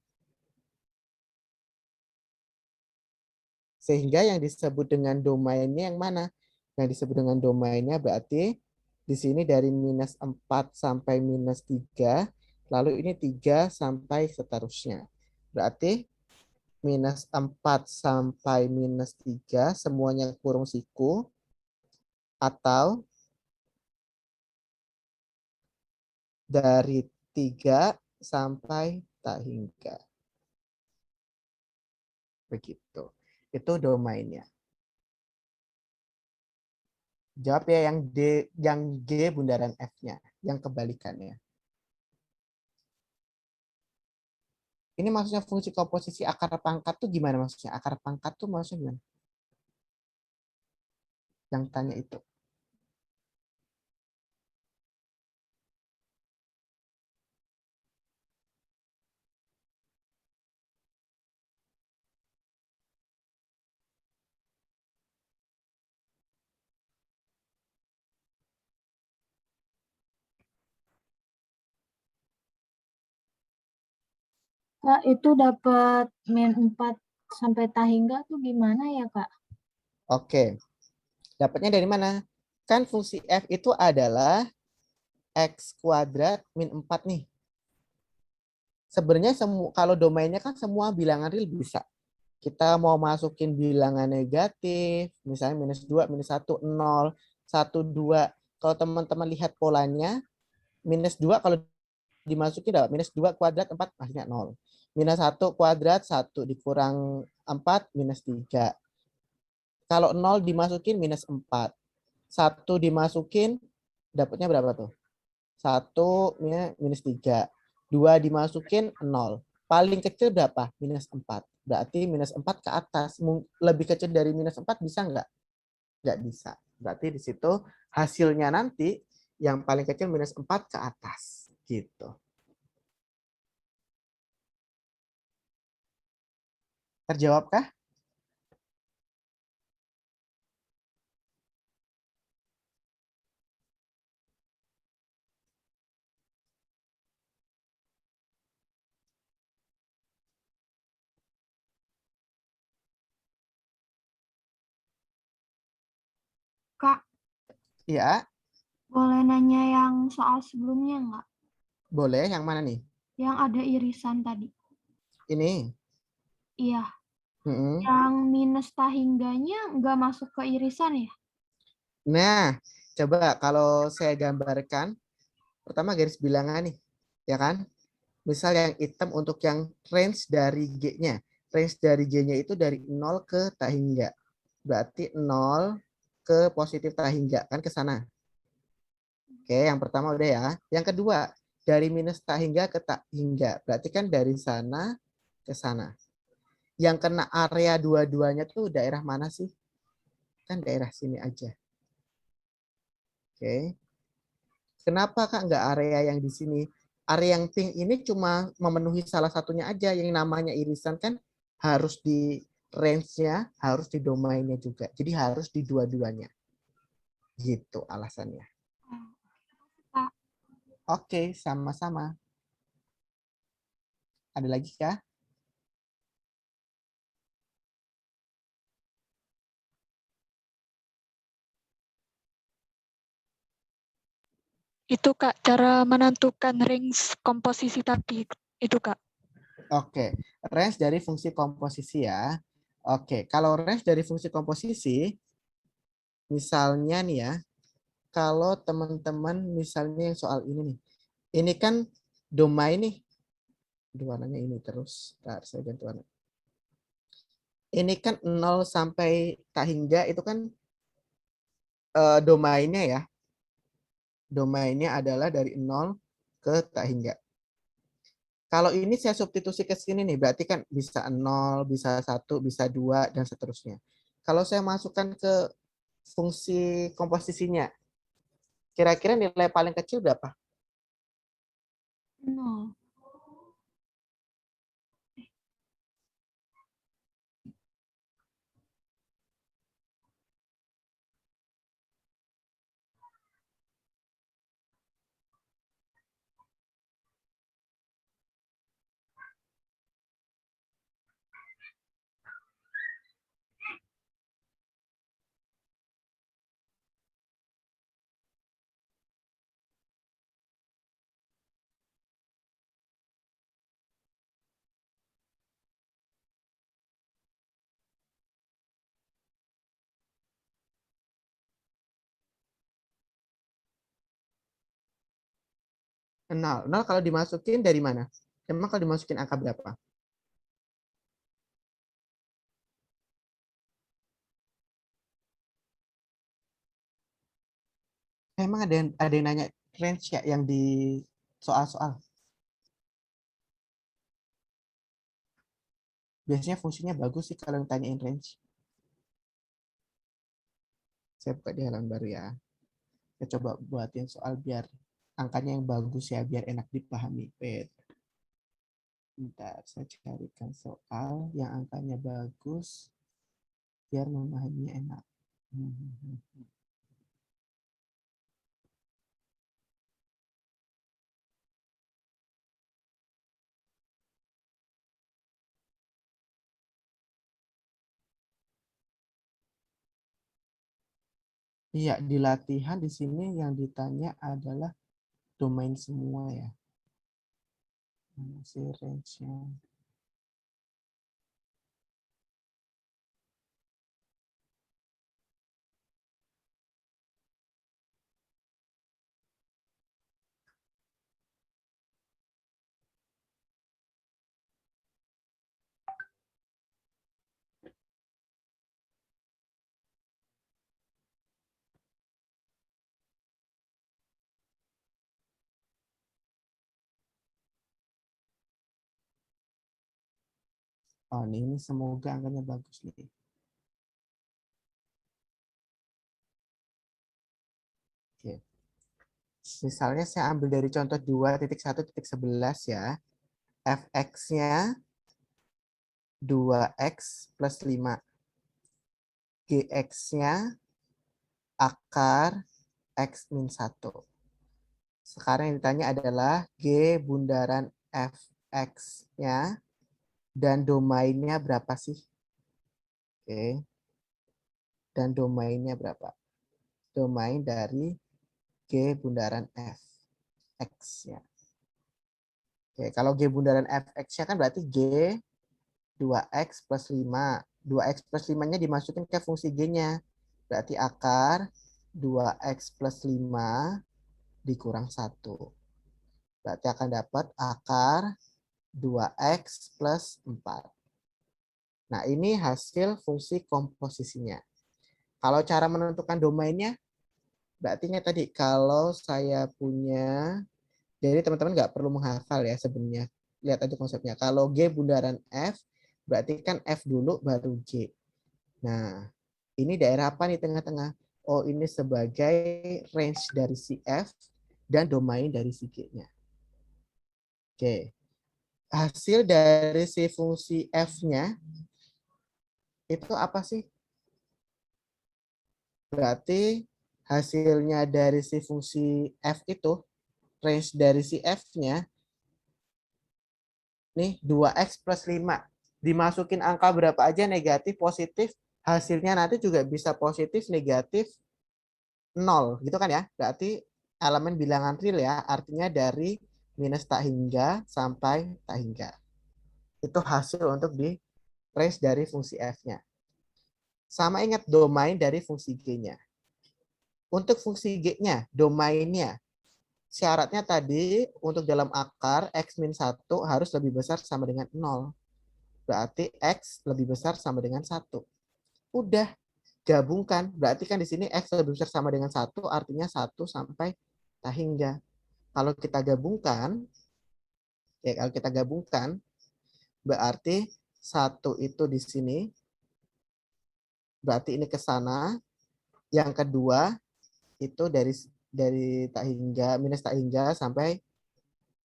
Sehingga yang disebut dengan domainnya yang mana? Yang disebut dengan domainnya berarti di sini dari minus 4 sampai minus 3, lalu ini 3 sampai seterusnya. Berarti minus 4 sampai minus 3 semuanya kurung siku, atau dari 3 sampai tak hingga. Begitu. Itu domainnya. Jawab ya yang D, yang G bundaran F-nya, yang kebalikannya. Ini maksudnya fungsi komposisi akar pangkat tuh gimana maksudnya? Akar pangkat tuh maksudnya gimana? Yang tanya itu. Kak, itu dapat min 4 sampai tak hingga tuh gimana ya, Kak? Oke. Dapatnya dari mana? Kan fungsi F itu adalah X kuadrat min 4 nih. Sebenarnya kalau domainnya kan semua bilangan real bisa. Kita mau masukin bilangan negatif, misalnya minus 2, minus 1, 0, 1, 2. Kalau teman-teman lihat polanya, minus 2 kalau dimasukin dapat minus 2 kuadrat 4 hasilnya 0. Minus 1 kuadrat 1 dikurang 4 minus 3. Kalau 0 dimasukin minus 4. 1 dimasukin dapatnya berapa tuh? 1 minus 3. 2 dimasukin 0. Paling kecil berapa? Minus 4. Berarti minus 4 ke atas. Lebih kecil dari minus 4 bisa nggak? Nggak bisa. Berarti di situ hasilnya nanti yang paling kecil minus 4 ke atas. Gitu. Terjawabkah? Kak, Ya, boleh nanya yang soal sebelumnya nggak? boleh. Yang mana nih? Yang ada irisan tadi. Ini. Iya, Mm-mm. yang minus tak hingganya nggak masuk ke irisan ya? Nah, coba kalau saya gambarkan, pertama garis bilangan nih, ya kan? Misal yang hitam untuk yang range dari G-nya. Range dari G-nya itu dari 0 ke tak hingga. Berarti 0 ke positif tak hingga, kan ke sana. Oke, yang pertama udah ya. Yang kedua, dari minus tak hingga ke tak hingga. Berarti kan dari sana ke sana. Yang kena area dua-duanya tuh daerah mana sih? Kan daerah sini aja. Oke. Kenapa Kak nggak area yang di sini? Area yang pink ini cuma memenuhi salah satunya aja, yang namanya irisan kan harus di range-nya, harus di domainnya juga. Jadi harus di dua-duanya. Gitu alasannya. Kak, Oke, sama-sama. Ada lagi kah? Itu Kak, cara menentukan range komposisi tadi. Itu Kak. Oke, range dari fungsi komposisi ya. Oke, kalau range dari fungsi komposisi, misalnya nih ya, kalau teman-teman misalnya yang soal ini nih, ini kan domain nih, warnanya ini terus. Ntar saya ganti warna. Ini kan 0 sampai tak hingga itu kan domainnya ya. Domainnya adalah dari 0 ke tak hingga. Kalau ini saya substitusi ke sini nih, berarti kan bisa 0, bisa 1, bisa 2, dan seterusnya. Kalau saya masukkan ke fungsi komposisinya, kira-kira nilai paling kecil berapa? 0. 0. 0 kalau dimasukin dari mana? Emang kalau dimasukin angka berapa? Emang ada yang nanya range ya yang di soal-soal. Biasanya fungsinya bagus sih kalau yang tanyain range. Saya buka di halaman baru ya. Saya coba buatin soal biar angkanya yang bagus ya, biar enak dipahami. Wait. Bentar, saya carikan soal yang angkanya bagus biar memahaminya enak. Iya, di latihan di sini yang ditanya adalah domain semua ya. Mana sih range-nya? Oh, ini semoga angkanya bagus nih. Oke. Misalnya saya ambil dari contoh 2.1.11 ya. Fx-nya 2x plus 5. Gx-nya akar x min 1. Sekarang yang ditanya adalah G bundaran Fx-nya dan domainnya berapa sih? Oke. Dan domainnya berapa? Domain dari G bundaran Fx-nya. Oke, kalau G bundaran Fx-nya kan berarti G 2x plus 5. 2x plus 5-nya dimasukin ke fungsi G-nya. Berarti akar 2x plus 5 dikurang 1. Berarti akan dapat akar 2x plus 4. Nah, ini hasil fungsi komposisinya. Kalau cara menentukan domainnya, berarti tadi kalau saya punya, jadi teman-teman nggak perlu menghafal ya sebenarnya. Lihat aja konsepnya. Kalau G bundaran F, berarti kan F dulu baru G. Nah, ini daerah apa nih tengah-tengah? Oh, ini sebagai range dari si F dan domain dari si G-nya. Oke. Hasil dari si fungsi F-nya itu apa sih? Berarti hasilnya dari si fungsi F itu, range dari si F-nya, nih 2x plus 5. Dimasukin angka berapa aja negatif, positif, hasilnya nanti juga bisa positif, negatif, 0. Gitu kan ya? Berarti elemen bilangan real ya, artinya dari minus tak hingga sampai tak hingga. Itu hasil untuk di range dari fungsi F-nya. Sama ingat domain dari fungsi G-nya. Untuk fungsi G-nya, domainnya, syaratnya tadi untuk dalam akar x min 1 harus lebih besar sama dengan 0. Berarti x lebih besar sama dengan 1. Udah, gabungkan. Berarti kan di sini x lebih besar sama dengan 1, artinya 1 sampai tak hingga. Kalau kita gabungkan, berarti 1 itu di sini, berarti ini ke sana. Yang kedua, itu dari tak hingga, minus tak hingga sampai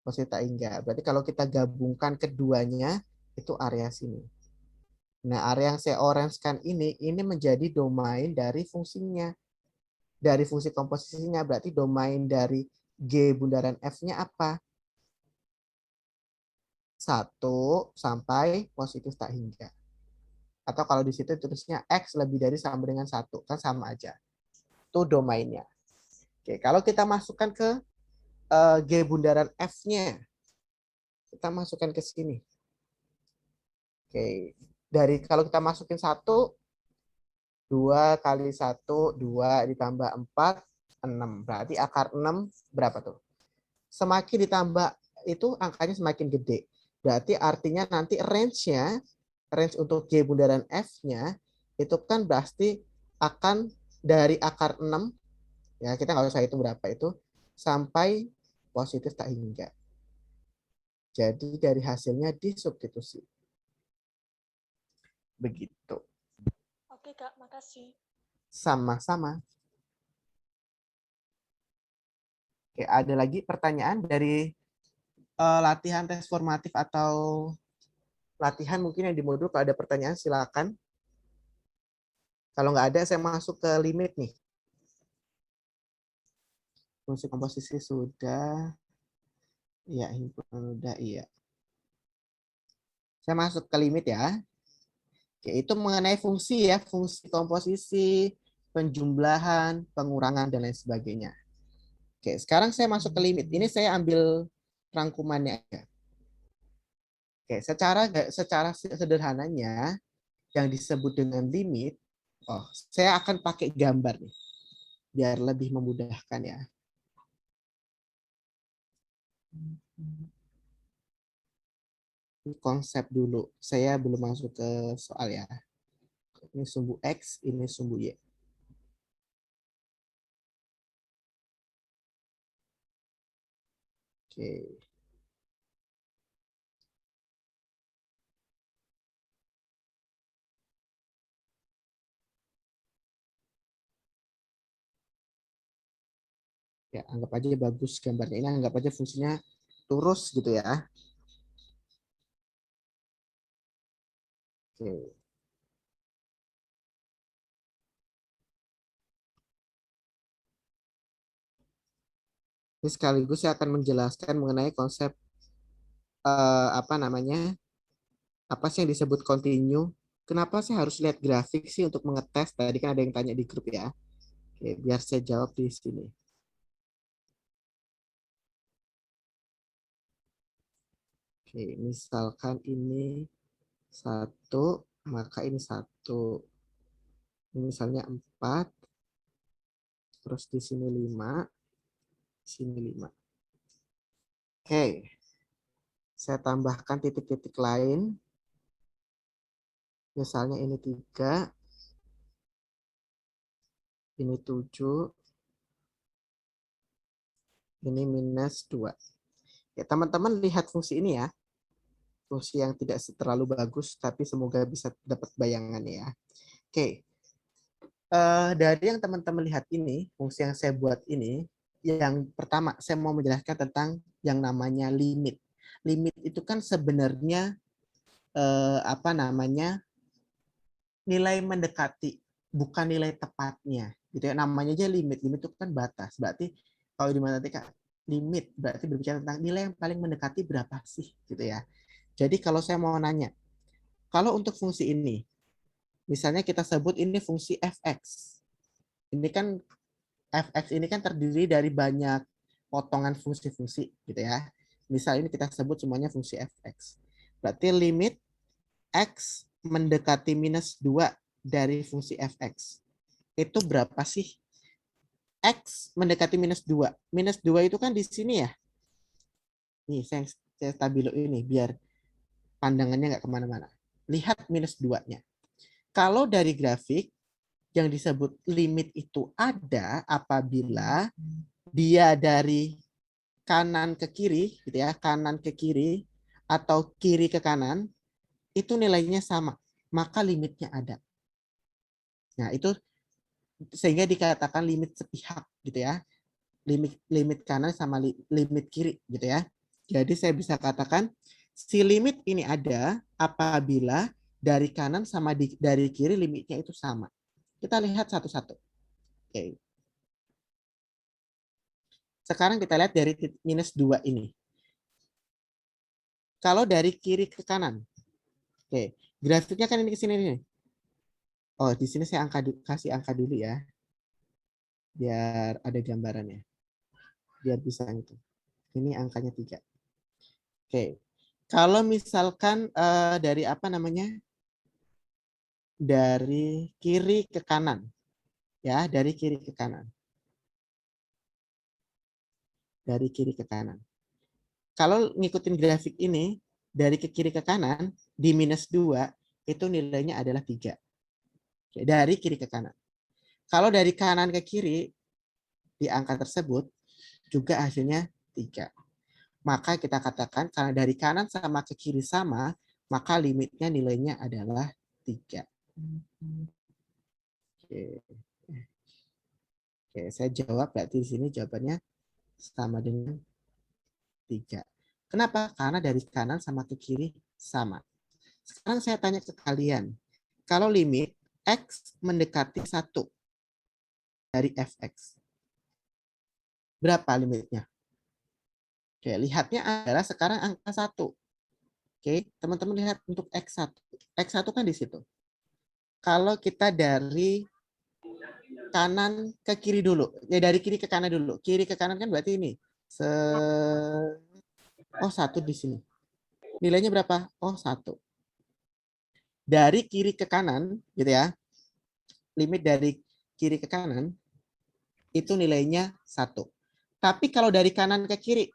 positif tak hingga. Berarti kalau kita gabungkan keduanya, itu area sini. Nah, area yang saya orange-kan ini menjadi domain dari fungsinya. Dari fungsi komposisinya, berarti domain dari G bundaran F-nya apa? 1 sampai positif tak hingga. Atau kalau di situ tulisnya X lebih dari sama dengan 1, kan sama aja. Itu domainnya. Oke, kalau kita masukkan ke G bundaran F-nya, kita masukkan ke sini. Oke, dari kalau kita masukin 1, 2 kali 1, 2 ditambah 4, 6. Berarti akar 6 berapa tuh? Semakin ditambah itu angkanya semakin gede. Berarti artinya nanti range-nya, range untuk G bundaran F-nya, itu kan pasti akan dari akar 6, ya kita nggak usah hitung berapa itu, sampai positif tak hingga. Jadi dari hasilnya disubstitusi. Begitu. Oke, Kak. Makasih. Sama-sama. Oke, ada lagi pertanyaan dari latihan tes formatif atau latihan mungkin yang di modul. Kalau ada pertanyaan silakan. Kalau nggak ada, saya masuk ke limit nih. Fungsi komposisi sudah. Iya, himpunan udah, iya. Saya masuk ke limit ya. Oke, itu mengenai fungsi ya, fungsi komposisi, penjumlahan, pengurangan, dan lain sebagainya. Oke, sekarang saya masuk ke limit. Ini saya ambil rangkumannya aja. Oke, secara sederhananya yang disebut dengan limit, saya akan pakai gambar nih, biar lebih memudahkan ya. Konsep dulu, saya belum masuk ke soal ya. Ini sumbu X, ini sumbu Y. Oke. Ya, anggap aja bagus gambarnya. Ini anggap aja fungsinya lurus gitu ya. Oke. Ini sekaligus saya akan menjelaskan mengenai konsep apa namanya, apa sih yang disebut continue. Kenapa sih harus lihat grafik sih untuk mengetes? Tadi kan ada yang tanya di grup ya. Oke, biar saya jawab di sini. Oke, misalkan ini 1, maka ini 1. Ini misalnya 4, terus di sini 5, sini 5. Oke, saya tambahkan titik-titik lain. Misalnya ini 3, ini 7, ini minus 2. Ya, teman-teman lihat fungsi ini ya. Fungsi yang tidak terlalu bagus, tapi semoga bisa dapat bayangannya ya. Oke, dari yang teman-teman lihat ini, fungsi yang saya buat ini, yang pertama saya mau menjelaskan tentang yang namanya limit. Limit itu kan sebenarnya apa namanya, nilai mendekati, bukan nilai tepatnya. Gitu ya, namanya aja limit. Limit itu kan batas. Berarti kalau di matematika limit berarti berbicara tentang nilai yang paling mendekati berapa sih, gitu ya. Jadi kalau saya mau nanya, kalau untuk fungsi ini, misalnya kita sebut ini fungsi fx. Ini kan fx ini kan terdiri dari banyak potongan fungsi-fungsi gitu ya. Misal ini kita sebut semuanya fungsi fx. Berarti limit x mendekati minus 2 dari fungsi fx. Itu berapa sih? X mendekati minus 2. Minus 2 itu kan di sini ya. Nih, saya stabilo ini biar pandangannya nggak kemana-mana. Lihat minus 2-nya. Kalau dari grafik, yang disebut limit itu ada apabila dia dari kanan ke kiri, gitu ya, kanan ke kiri atau kiri ke kanan, itu nilainya sama, maka limitnya ada. Nah, itu sehingga dikatakan limit sepihak, gitu ya. Limit kanan sama limit kiri, gitu ya. Jadi saya bisa katakan si limit ini ada apabila dari kanan sama dari kiri limitnya itu sama. Kita lihat satu-satu. Oke. Sekarang kita lihat dari minus 2 ini. Kalau dari kiri ke kanan. Oke, grafiknya kan ini ke sini nih. Oh, di sini saya kasih angka dulu ya. Biar ada gambarannya. Biar bisa itu. Ini angkanya 3. Oke. Kalau misalkan dari apa namanya? Dari kiri ke kanan. Ya, dari kiri ke kanan. dari kiri ke kanan. Kalau ngikutin grafik ini, dari ke kiri ke kanan, di -2, itu nilainya adalah 3. Oke, dari kiri ke kanan. Kalau dari kanan ke kiri, di angka tersebut, juga hasilnya 3. Maka kita katakan, karena dari kanan sama ke kiri sama, maka limitnya nilainya adalah 3. Oke. Oke, saya jawab berarti di sini jawabannya sama dengan 3. Kenapa? Karena dari kanan sama ke kiri sama. Sekarang saya tanya ke kalian. Kalau limit X mendekati 1 dari fx, berapa limitnya? Oke, lihatnya adalah sekarang angka 1. Oke, teman-teman lihat untuk X1. X1 kan di situ. Kalau kita dari kanan ke kiri dulu. Ya, dari kiri ke kanan dulu. Kiri ke kanan kan berarti ini. Oh, 1 di sini. Nilainya berapa? Oh, 1. Dari kiri ke kanan, gitu ya. Limit dari kiri ke kanan, itu nilainya 1. Tapi kalau dari kanan ke kiri,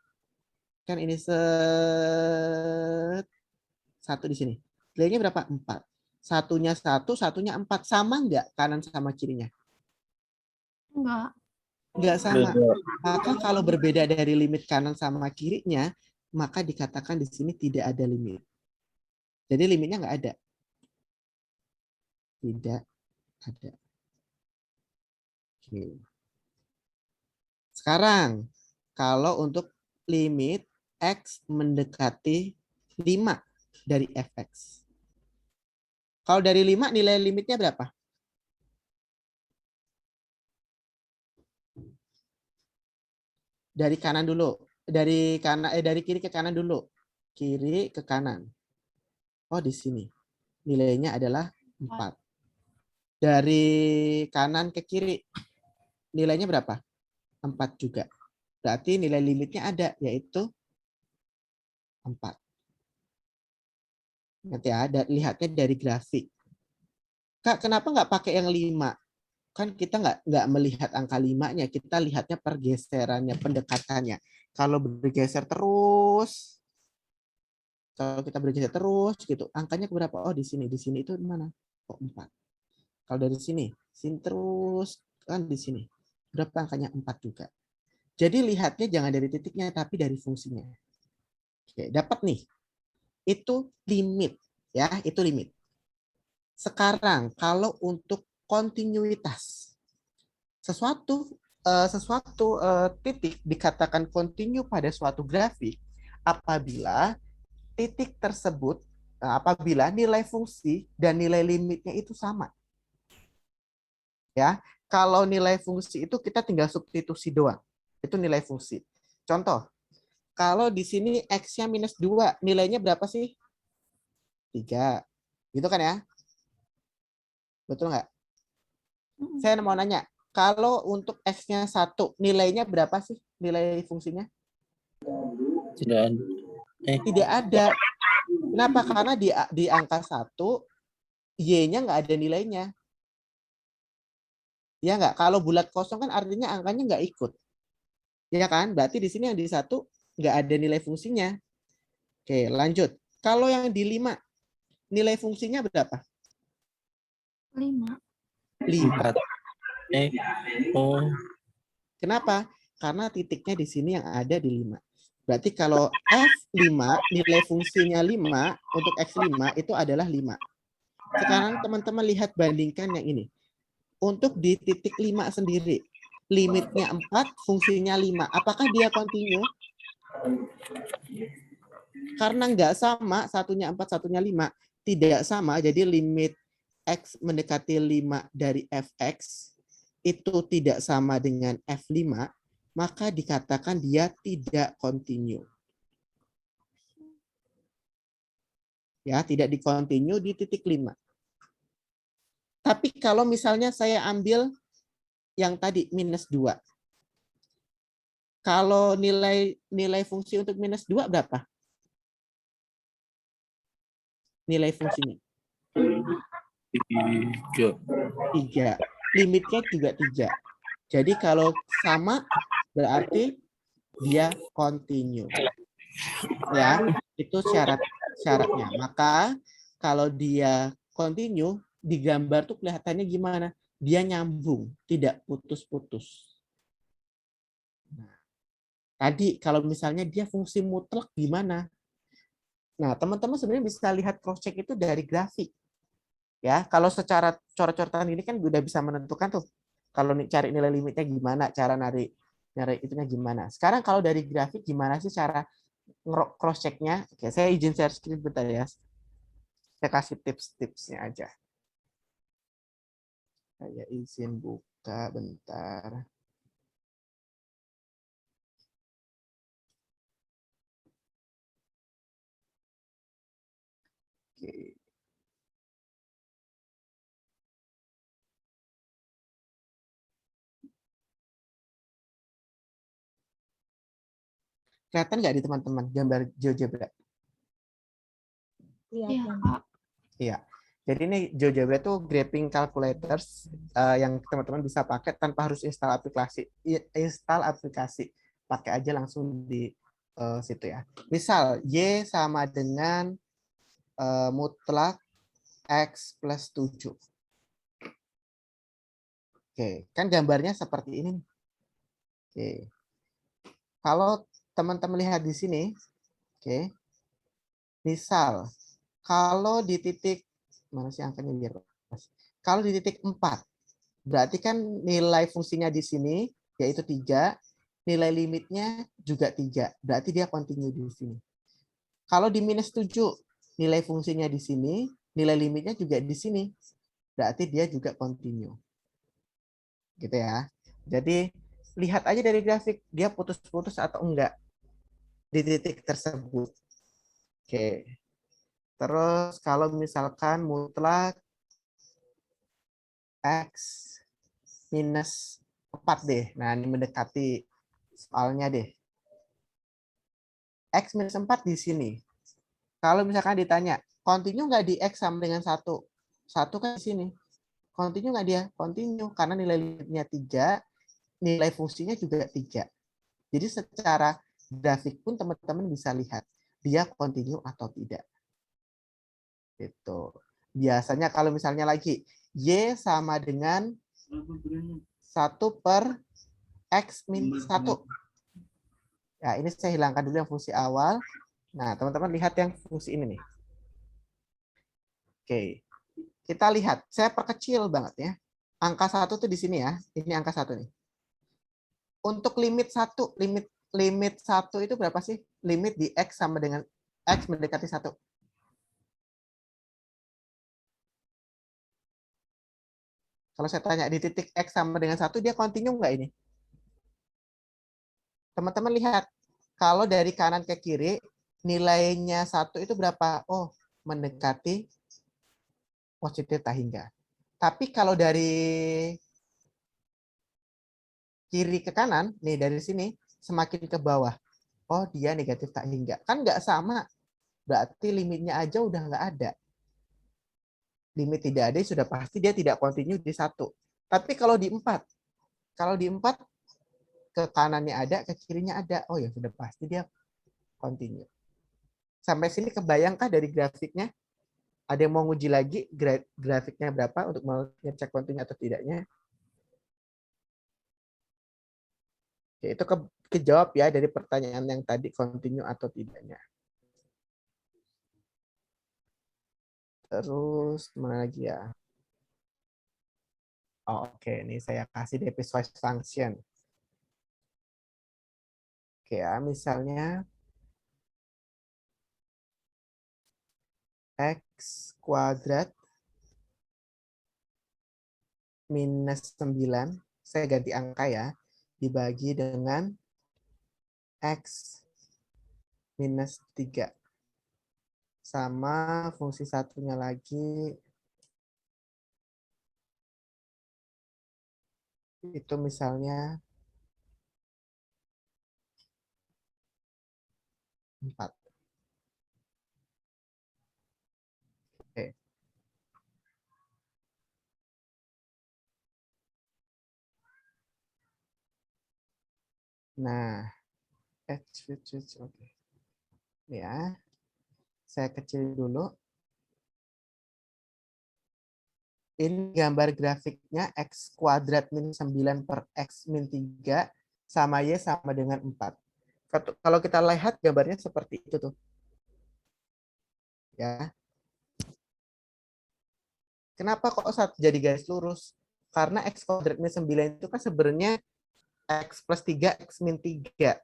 kan ini 1 di sini. Nilainya berapa? 4. Satunya 1, satunya 4. Sama nggak kanan sama kirinya? Nggak sama. Maka kalau berbeda dari limit kanan sama kirinya, maka dikatakan di sini tidak ada limit. Jadi limitnya nggak ada. Tidak ada. Oke. Sekarang, kalau untuk limit X mendekati 5 dari fx. Kalau dari 5, nilai limitnya berapa? Dari kanan dulu. Dari kiri ke kanan dulu. Kiri ke kanan. Oh, di sini. Nilainya adalah 4. Dari kanan ke kiri, nilainya berapa? 4 juga. Berarti nilai limitnya ada, yaitu 4. Nanti ada, lihatnya dari grafik. Kak, kenapa nggak pakai yang 5? Kan kita nggak melihat angka 5-nya, kita lihatnya pergeserannya, pendekatannya. Kalau bergeser terus, gitu, angkanya berapa? Oh, di sini itu mana? Oh, 4. Kalau dari sini terus kan di sini. Berapa angkanya? 4 juga. Jadi lihatnya jangan dari titiknya, tapi dari fungsinya. Oke, dapat nih. Itu limit, ya, itu limit. Sekarang kalau untuk kontinuitas, sesuatu titik dikatakan kontinu pada suatu grafik apabila titik tersebut, apabila nilai fungsi dan nilai limitnya itu sama. Ya, kalau nilai fungsi itu kita tinggal substitusi doang. Itu nilai fungsi. Contoh, kalau di sini X-nya -2, nilainya berapa sih? 3. Gitu kan ya? Betul nggak? Saya mau nanya, kalau untuk X-nya 1, nilainya berapa sih? Nilai fungsinya? Tidak ada. Kenapa? Karena di angka 1, Y-nya nggak ada nilainya. Ya nggak? Kalau bulat kosong kan artinya angkanya nggak ikut. Ya kan? Berarti di sini yang di 1 nggak ada nilai fungsinya. Oke, lanjut. Kalau yang di 5, nilai fungsinya berapa? 5. 5. Oh. Kenapa? Karena titiknya di sini yang ada di 5. Berarti kalau F5, nilai fungsinya 5, untuk X5 itu adalah 5. Sekarang teman-teman lihat bandingkan yang ini. Untuk di titik 5 sendiri, limitnya 4, fungsinya 5. Apakah dia kontinu? Karena nggak sama, satunya 4, satunya 5. Tidak sama, jadi limit X mendekati 5 dari Fx itu tidak sama dengan F5, maka dikatakan dia tidak kontinu. Ya, tidak dikontinu di titik 5. Tapi kalau misalnya saya ambil yang tadi -2. Kalau nilai fungsi untuk -2 berapa? Nilai fungsinya? 3. Limitnya juga 3. Jadi kalau sama berarti dia continue. Ya, itu syaratnya. Maka kalau dia continue, di gambar tuh kelihatannya gimana? Dia nyambung, tidak putus-putus. Nah, tadi kalau misalnya dia fungsi mutlak gimana? Nah, teman-teman sebenarnya bisa lihat cross check itu dari grafik. Ya, kalau secara coret-coretan ini kan udah bisa menentukan tuh. Kalau cari nilai limitnya gimana, cara nyari itunya gimana. Sekarang kalau dari grafik gimana sih cara cross check-nya? Oke, saya izin share screen bentar ya. Saya kasih tips-tipsnya aja. Saya izin buka bentar. Oke. Kelihatan nggak di teman-teman gambar GeoGebra? Iya, Kelihatan. Kak. Iya. Jadi ini GeoGebra itu graphing calculators yang teman-teman bisa pakai tanpa harus install aplikasi. Pakai aja langsung di situ ya. Misal Y sama dengan mutlak X plus 7. Oke, kan gambarnya seperti ini. Oke. Kalau teman-teman lihat di sini, oke. Misal kalau di titik mana sih angkanya biar pas. Kalau di titik 4, berarti kan nilai fungsinya di sini yaitu 3, nilai limitnya juga 3. Berarti dia continue di sini. Kalau di minus 7, nilai fungsinya di sini, nilai limitnya juga di sini. Berarti dia juga continue. Gitu ya. Jadi lihat aja dari grafik dia putus-putus atau enggak di titik tersebut. Oke. Terus kalau misalkan mutlak X minus 4 deh. Nah, ini mendekati soalnya deh. X minus 4 di sini. Kalau misalkan ditanya, continue nggak di X sama dengan 1? 1 kan di sini. Continue nggak dia? Continue. Karena nilai limitnya 3, nilai fungsinya juga 3. Jadi secara grafik pun teman-teman bisa lihat dia continue atau tidak. Itu. Biasanya kalau misalnya lagi Y sama dengan 1 per X min 1. Ya, ini saya hilangkan dulu yang fungsi awal. Nah, teman-teman lihat yang fungsi ini nih. Oke. Kita lihat, saya perkecil banget ya. Angka 1 tuh di sini ya. Ini angka 1 nih. Untuk limit 1, limit 1 itu berapa sih? Limit di X sama dengan X mendekati 1. Kalau saya tanya di titik X sama dengan 1, dia continue nggak ini? Teman-teman lihat, kalau dari kanan ke kiri, nilainya 1 itu berapa? Oh, mendekati positif tak hingga. Tapi kalau dari kiri ke kanan, nih dari sini, semakin ke bawah, oh dia negatif tak hingga. Kan nggak sama, berarti limitnya aja udah nggak ada. Limit tidak ada, sudah pasti dia tidak continue di 1. Tapi kalau di 4, ke kanannya ada, ke kirinya ada, oh ya sudah pasti dia continue. Sampai sini kebayangkah dari grafiknya? Ada yang mau nguji lagi grafiknya berapa untuk mau ngecek continue atau tidaknya? Oke, itu kejawab ya dari pertanyaan yang tadi continue atau tidaknya. Terus mana lagi ya? Oh, oke, ini saya kasih di piecewise function. Oke ya, misalnya X kuadrat minus 9, saya ganti angka ya, dibagi dengan X minus 3. Sama fungsi satunya lagi, itu misalnya 4. Oke. Nah, Oke. Ya, saya kecil dulu. Ini gambar grafiknya X kuadrat min 9 per X min 3 sama Y sama dengan 4. Kalau kita lihat gambarnya seperti itu tuh. Ya. Kenapa kok jadi garis lurus? Karena X kuadrat min 9 itu kan sebenarnya X plus 3, X min 3.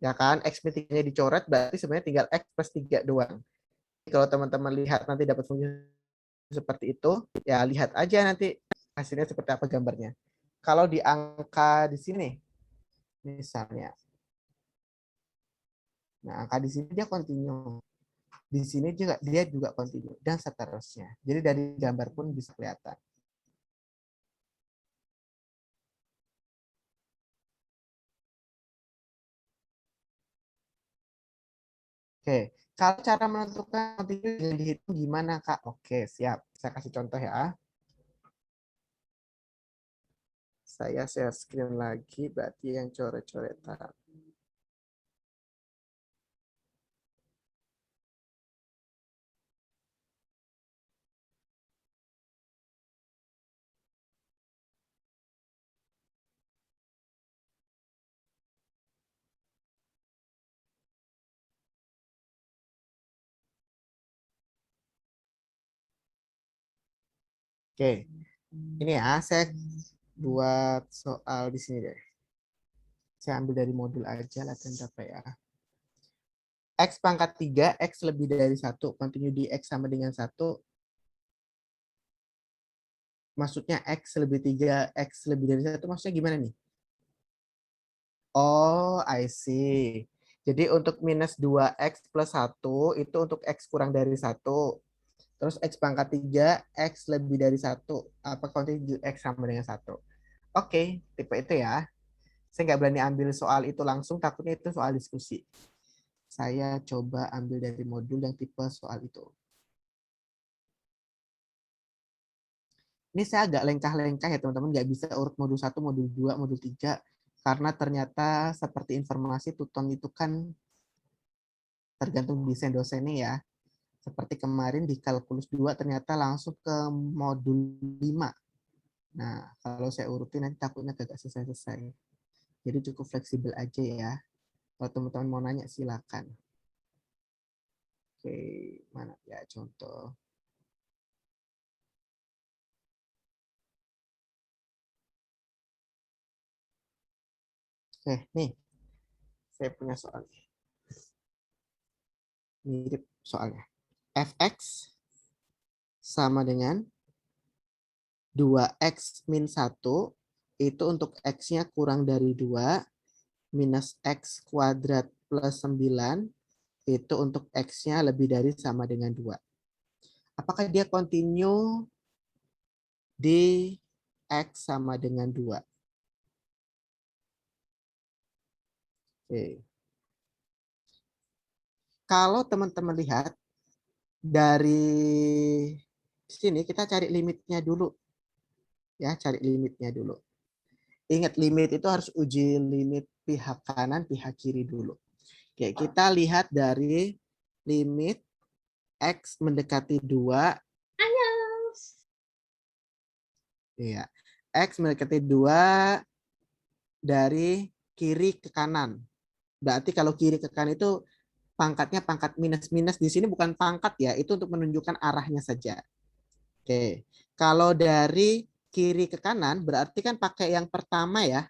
Ya kan, X min 3-nya dicoret, berarti sebenarnya tinggal X plus 3 doang. Kalau teman-teman lihat nanti dapat fungsi seperti itu, ya lihat aja nanti hasilnya seperti apa gambarnya. Kalau di angka di sini, misalnya. Nah, angka di sini dia kontinu. Di sini juga dia juga kontinu dan seterusnya. Jadi dari gambar pun bisa kelihatan. Oke, kalau cara menentukan kontinu yang dihitung gimana, Kak? Oke, siap. Saya kasih contoh ya. Saya share screen lagi, berarti yang coret-coretan. Oke, ini ya, saya buat soal di sini deh. Saya ambil dari modul aja, latihan capek ya. X pangkat 3, X lebih dari 1, continue di X sama dengan 1. Maksudnya X lebih 3, X lebih dari 1, maksudnya gimana nih? Oh, I see. Jadi untuk minus 2X plus 1, itu untuk X kurang dari 1. Terus X pangkat 3, X lebih dari 1. Apa continue X sama dengan 1? Oke, tipe itu ya. Saya nggak berani ambil soal itu langsung, takutnya itu soal diskusi. Saya coba ambil dari modul yang tipe soal itu. Ini saya agak lengkah-lengkah ya teman-teman, nggak bisa urut modul 1, modul 2, modul 3, karena ternyata seperti informasi Tuton itu kan tergantung desain dosennya ya. Seperti kemarin di kalkulus 2 ternyata langsung ke modul 5. Nah, kalau saya urutin nanti takutnya kagak selesai-selesai. Jadi cukup fleksibel aja ya. Kalau teman-teman mau nanya silakan. Oke, mana ya contoh. Nih, saya punya soal. Mirip soalnya. Fx sama dengan 2x min 1 itu untuk x-nya kurang dari 2 minus x kuadrat plus 9 itu untuk x-nya lebih dari sama dengan 2. Apakah dia continue di x sama dengan 2? Oke. Kalau teman-teman lihat dari sini kita cari limitnya dulu. Ya, cari limitnya dulu. Ingat limit itu harus uji limit pihak kanan, pihak kiri dulu. Oke, kita lihat dari limit X mendekati 2. Iya. X mendekati 2 dari kiri ke kanan. Berarti kalau kiri ke kanan itu pangkatnya pangkat minus-minus. Di sini bukan pangkat ya, itu untuk menunjukkan arahnya saja. Oke. Kalau dari kiri ke kanan berarti kan pakai yang pertama ya.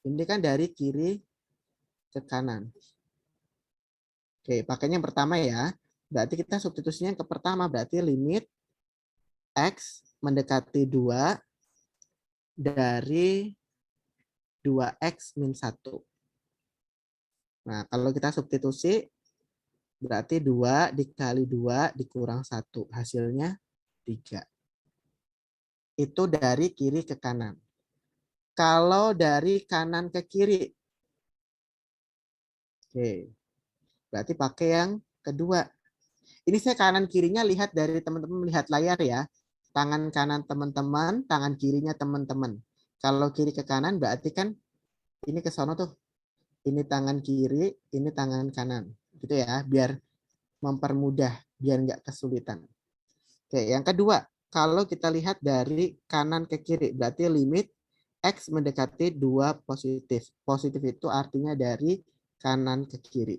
Ini kan dari kiri ke kanan. Oke, pakainya yang pertama ya. Berarti kita substitusinya ke pertama. Berarti limit X mendekati 2 dari 2X min 1. Nah, kalau kita substitusi, berarti 2 dikali 2 dikurang 1. Hasilnya 3. Itu dari kiri ke kanan. Kalau dari kanan ke kiri, oke, berarti pakai yang kedua. Ini saya kanan kirinya lihat dari teman-teman melihat layar ya. Tangan kanan teman-teman, tangan kirinya teman-teman. Kalau kiri ke kanan berarti kan ini ke sono tuh. Ini tangan kiri, ini tangan kanan. Gitu ya, biar mempermudah, biar nggak kesulitan. Oke, yang kedua, kalau kita lihat dari kanan ke kiri, berarti limit X mendekati 2 positif. Positif itu artinya dari kanan ke kiri.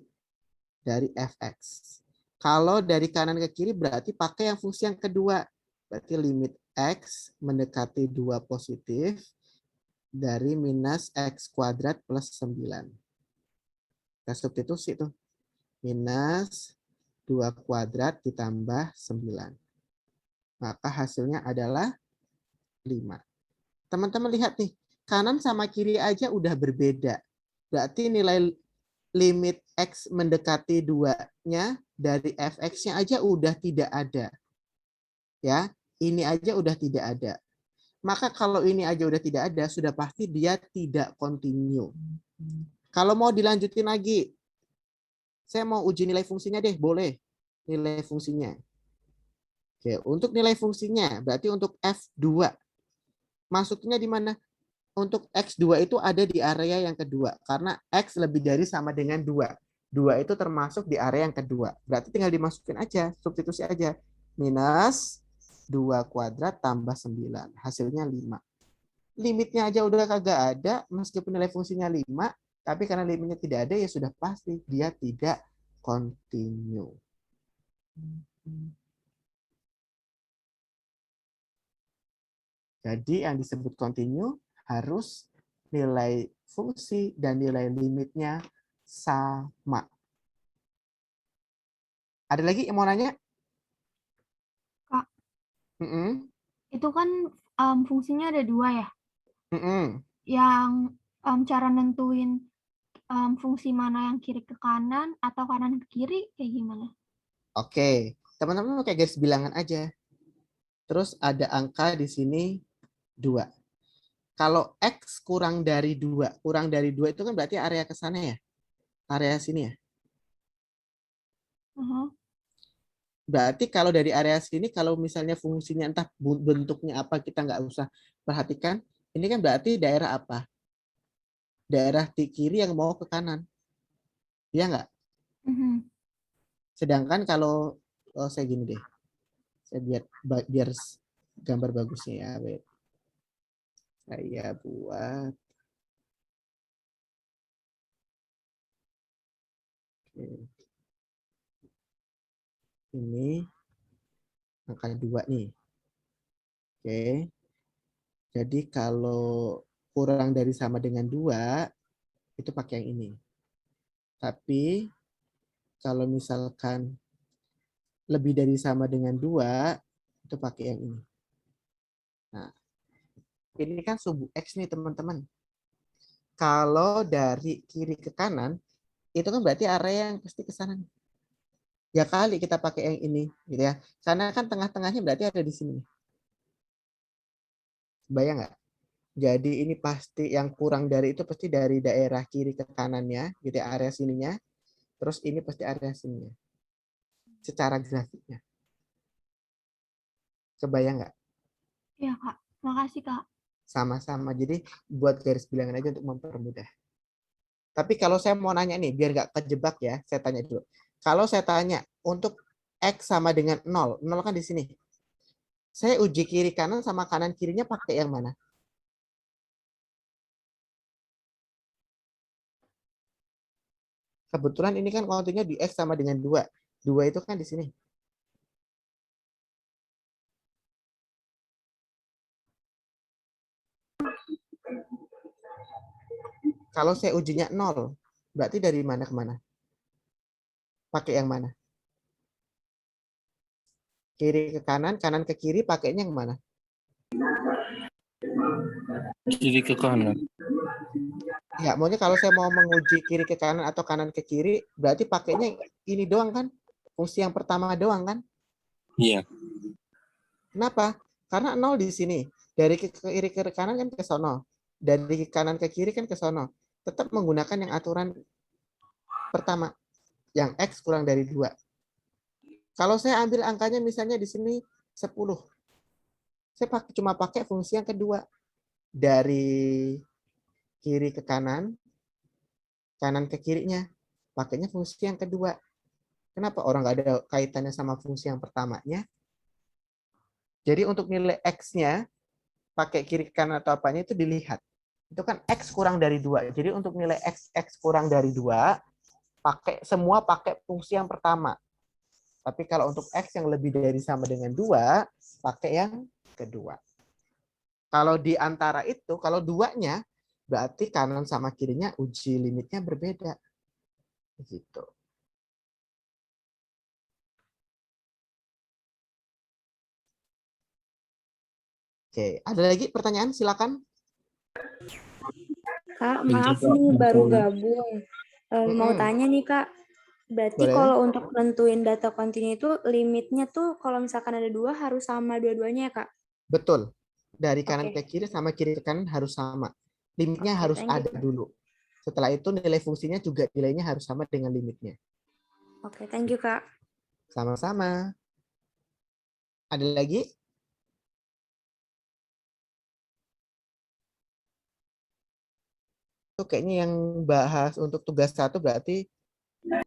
Dari fx. Kalau dari kanan ke kiri berarti pakai yang fungsi yang kedua. Berarti limit X mendekati 2 positif dari minus X kuadrat plus 9. Kita substitusi tuh. Minus 2 kuadrat ditambah 9. Maka hasilnya adalah 5. Teman-teman lihat nih, kanan sama kiri aja udah berbeda. Berarti nilai limit X mendekati 2-nya dari fx-nya aja udah tidak ada. Ya, ini aja udah tidak ada. Maka kalau ini aja udah tidak ada, sudah pasti dia tidak kontinu. Kalau mau dilanjutin lagi, saya mau uji nilai fungsinya deh, boleh. Nilai fungsinya. Oke, untuk nilai fungsinya, berarti untuk F2. Masuknya di mana? Untuk X2 itu ada di area yang kedua. Karena X lebih dari sama dengan 2. 2 itu termasuk di area yang kedua. Berarti tinggal dimasukin aja, substitusi aja. Minus 2 kuadrat tambah 9. Hasilnya 5. Limitnya aja udah kagak ada, meskipun nilai fungsinya 5, tapi karena limitnya tidak ada, ya sudah pasti dia tidak kontinu. Jadi yang disebut kontinu harus nilai fungsi dan nilai limitnya sama. Ada lagi yang mau nanya? Kak, itu kan fungsinya ada 2 ya. Yang cara nentuin fungsi mana yang kiri ke kanan atau kanan ke kiri kayak gimana? Oke, teman-teman pakai garis bilangan aja. Terus ada angka di sini 2. Kalau X kurang dari 2, kurang dari 2 itu kan berarti area ke sana ya? Area sini ya? Berarti kalau dari area sini, kalau misalnya fungsinya entah bentuknya apa, kita nggak usah perhatikan. Ini kan berarti daerah apa? Daerah di kiri yang mau ke kanan. Iya nggak? Sedangkan kalau saya gini deh. Saya biar gambar bagusnya ya. Wait. Saya buat. Oke. Ini angka 2 nih. Oke. Jadi kalau kurang dari sama dengan 2, itu pakai yang ini. Tapi kalau misalkan lebih dari sama dengan 2, itu pakai yang ini. Nah, ini kan subu X nih teman-teman. Kalau dari kiri ke kanan, itu kan berarti area yang pasti ke sana. Ya kali kita pakai yang ini, gitu ya. Karena kan tengah-tengahnya berarti ada di sini. Bayang nggak? Jadi ini pasti yang kurang dari itu pasti dari daerah kiri ke kanannya, gitu ya, area sininya. Terus ini pasti area sininya. Secara grafiknya. Kebayang nggak? Iya, Kak. Makasih, Kak. Sama-sama. Jadi buat garis bilangan aja untuk mempermudah. Tapi kalau saya mau nanya nih, biar nggak kejebak ya, saya tanya dulu. Kalau saya tanya, untuk X sama dengan 0, 0 kan di sini. Saya uji kiri kanan sama kanan kirinya pakai yang mana? Kebetulan ini kan kontunya di X sama dengan 2. 2 itu kan di sini. Kalau saya ujinya 0, berarti dari mana ke mana? Pakai yang mana? Kiri ke kanan, kanan ke kiri, pakainya yang mana? Kiri ke kanan. Ya, maunya kalau saya mau menguji kiri ke kanan atau kanan ke kiri, berarti pakainya ini doang kan? Fungsi yang pertama doang kan? Iya. Kenapa? Karena 0 di sini. Dari kiri ke kanan kan ke sono. Dari kanan ke kiri kan ke sono. Tetap menggunakan yang aturan pertama. Yang X kurang dari 2. Kalau saya ambil angkanya misalnya di sini 10. Saya cuma pakai fungsi yang kedua. Dari kiri ke kanan kanan ke kirinya, pakainya fungsi yang kedua. Kenapa orang nggak ada kaitannya sama fungsi yang pertamanya? Jadi untuk nilai X-nya, pakai kiri kanan atau apanya itu dilihat. Itu kan X kurang dari 2. Jadi untuk nilai X kurang dari 2, semua pakai fungsi yang pertama. Tapi kalau untuk X yang lebih dari sama dengan 2, pakai yang kedua. Kalau di antara itu, kalau duanya, berarti kanan sama kirinya uji limitnya berbeda. Gitu. Oke, ada lagi pertanyaan? Silakan. Kak, maaf nih baru gabung. Mau tanya nih Kak, berarti Boleh. kalau untuk nentuin data kontinu itu limitnya tuh kalau misalkan ada 2 harus sama dua-duanya ya Kak? Betul. Dari kanan Oke. ke kiri sama kiri ke kanan harus sama. Limitnya Oke, harus thank you, ada Kak. dulu. Setelah itu nilai fungsinya juga nilainya harus sama dengan limitnya. Oke, thank you Kak. Sama-sama. Ada lagi? Itu kayaknya yang bahas untuk tugas 1 berarti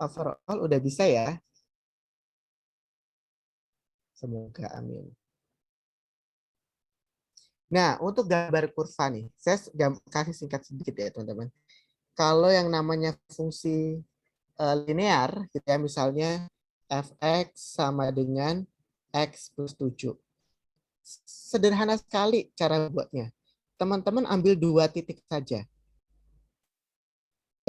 overall udah bisa ya. Semoga, amin. Nah, untuk gambar kurva nih, saya kasih singkat sedikit ya teman-teman. Kalau yang namanya fungsi linear, gitu ya, misalnya fx sama dengan x plus 7. Sederhana sekali cara buatnya. Teman-teman ambil 2 titik saja.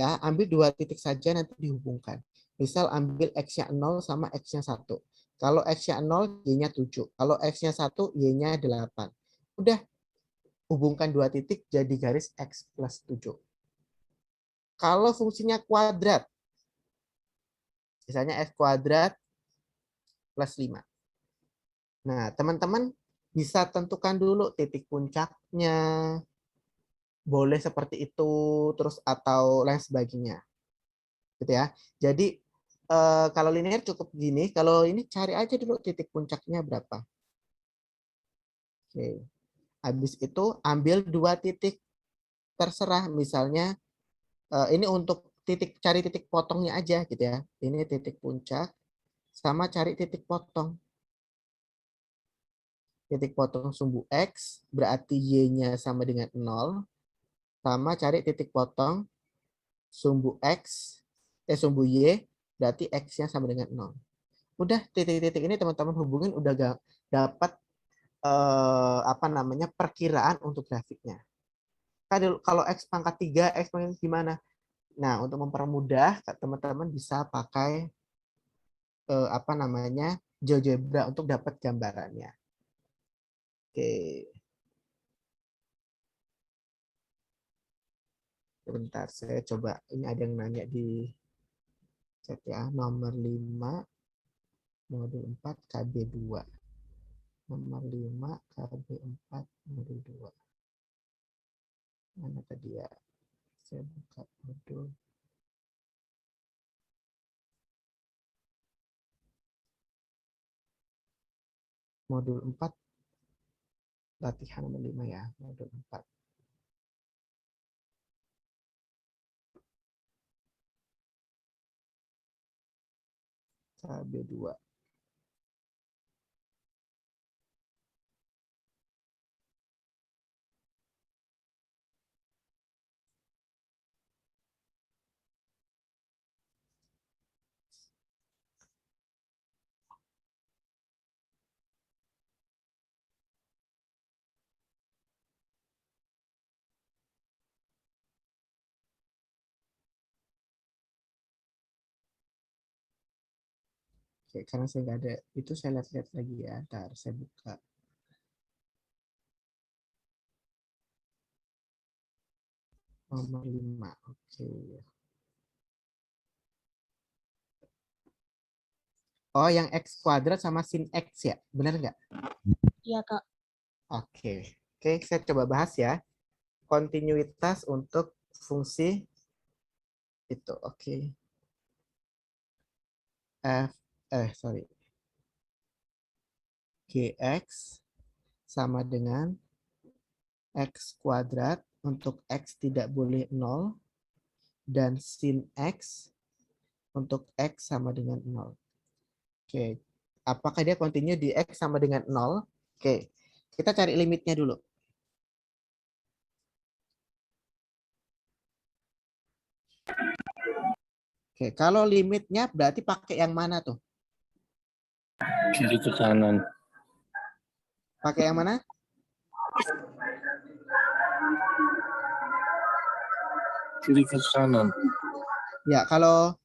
Ya, ambil 2 titik saja nanti dihubungkan. Misal ambil x-nya 0 sama x-nya 1. Kalau x-nya 0, y-nya 7. Kalau x-nya 1, y-nya 8. Udah, hubungkan 2 titik jadi garis x plus 7. Kalau fungsinya kuadrat, misalnya x kuadrat plus 5. Nah, teman-teman bisa tentukan dulu titik puncaknya, boleh seperti itu, terus atau lain sebagainya. Gitu ya. Jadi kalau linear cukup gini, kalau ini cari aja dulu titik puncaknya berapa. Oke. Habis itu ambil 2 titik terserah, misalnya ini untuk cari titik potongnya aja gitu ya. Ini titik puncak sama cari titik potong. Titik potong sumbu X berarti Y-nya sama dengan 0, sama cari titik potong sumbu X, sumbu Y berarti X-nya sama dengan 0. Udah titik-titik ini teman-teman hubungin udah dapat apa namanya perkiraan untuk grafiknya. Kalau X pangkat 3, X pangkat gimana? Nah, untuk mempermudah teman-teman bisa pakai apa namanya GeoGebra untuk dapat gambarannya. Oke. Sebentar, saya coba. Ini ada yang nanya di chat ya. Nomor 5, modul 4, KB2. Nomor 5, KB4, modul 2. Mana tadi ya? Saya buka modul. Modul 4, latihan nomor 5 ya. Modul 4. KB2. Oke, karena saya nggak ada, itu saya lihat-lihat lagi ya. Ntar saya buka. Nomor 5. Oke. Oh, yang X kuadrat sama sin X ya? Benar nggak? Iya, Kak. Oke. Oke, saya coba bahas ya. Kontinuitas untuk fungsi itu. Oke. Sorry. Gx sama dengan X kuadrat untuk X tidak boleh 0 dan sin X untuk X sama dengan 0. Oke, apakah dia continue di X sama dengan 0? Oke, kita cari limitnya dulu. Oke, kalau limitnya berarti pakai yang mana tuh? Kiri ke kanan. Pakai yang mana? Kiri ke kanan. Ya, kalau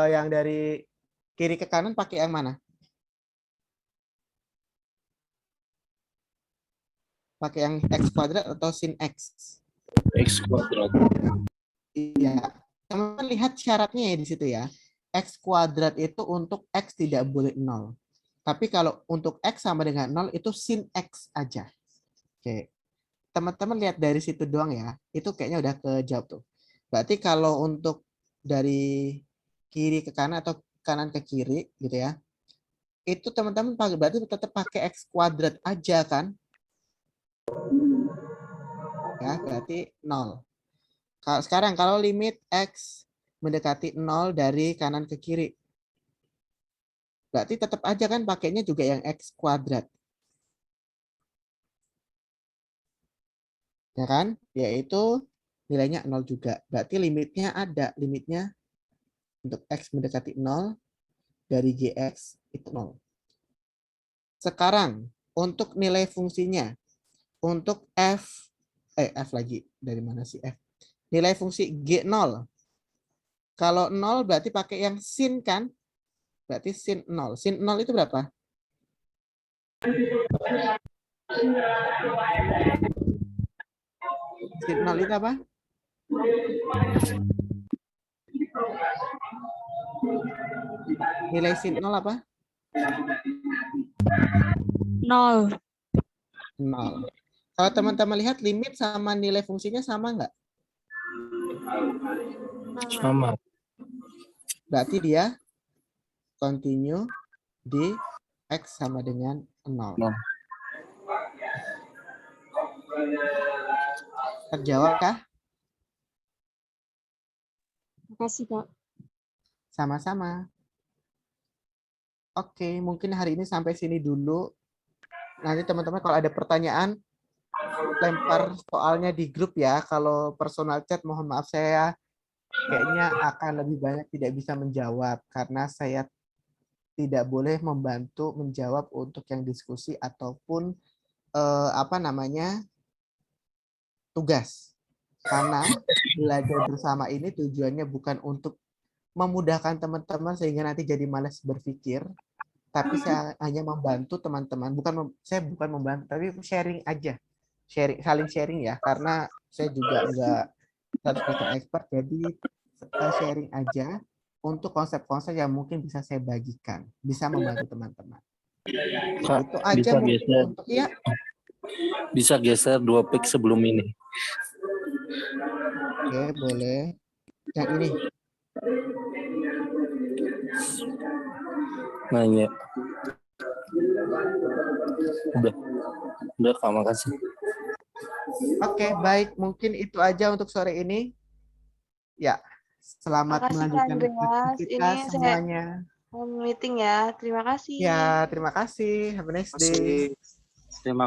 yang dari kiri ke kanan pakai yang mana? Pakai yang X kuadrat atau sin X? X kuadrat. Iya. Teman-teman lihat syaratnya ya di situ ya. X kuadrat itu untuk X tidak boleh 0. Tapi kalau untuk X sama dengan 0 itu sin X aja. Oke. Teman-teman lihat dari situ doang ya. Itu kayaknya udah kejawab tuh. Berarti kalau untuk dari kiri ke kanan atau kanan ke kiri gitu ya. Itu teman-teman berarti tetap pakai X kuadrat aja kan? Ya, berarti 0. Sekarang kalau limit X mendekati 0 dari kanan ke kiri. Berarti tetap aja kan pakainya juga yang X kuadrat. Ya kan? Yaitu nilainya 0 juga. Berarti limitnya ada. Limitnya untuk X mendekati 0 dari GX itu 0. Sekarang untuk nilai fungsinya. Untuk F lagi. Dari mana sih F? Nilai fungsi G0. Kalau 0 berarti pakai yang sin kan? Berarti sin 0. Sin 0 itu berapa? Sin 0 itu apa? Nilai sin 0 apa? 0. 0. Kalau teman-teman lihat limit sama nilai fungsinya sama nggak? Sama. Berarti dia continue di X sama dengan 0. Nah. Terjawab kah? Makasih, Kak. Sama-sama. Oke, mungkin hari ini sampai sini dulu. Nanti teman-teman kalau ada pertanyaan, lempar soalnya di grup ya. Kalau personal chat, mohon maaf saya kayaknya akan lebih banyak tidak bisa menjawab. Karena saya tidak boleh membantu menjawab untuk yang diskusi ataupun tugas. Karena belajar bersama ini tujuannya bukan untuk memudahkan teman-teman sehingga nanti jadi malas berpikir, tapi saya hanya membantu teman-teman. Saya bukan membantu, tapi sharing aja, saling sharing ya. Karena saya juga enggak 100% expert, jadi sharing aja untuk konsep-konsep yang mungkin bisa saya bagikan, bisa membantu teman-teman. Kak, Itu aja bisa mungkin geser. untuk ya. Bisa geser 2 pik sebelum ini. Oke, boleh. Yang ini. Nah, ya. Udah Kak, makasih. Oke, baik. Mungkin itu aja untuk sore ini. Ya, selamat Makasih Kak melanjutkan Andreas. aktivitas Ini saya semuanya. mau meeting ya. Terima kasih. Ya, terima kasih. Have a nice day.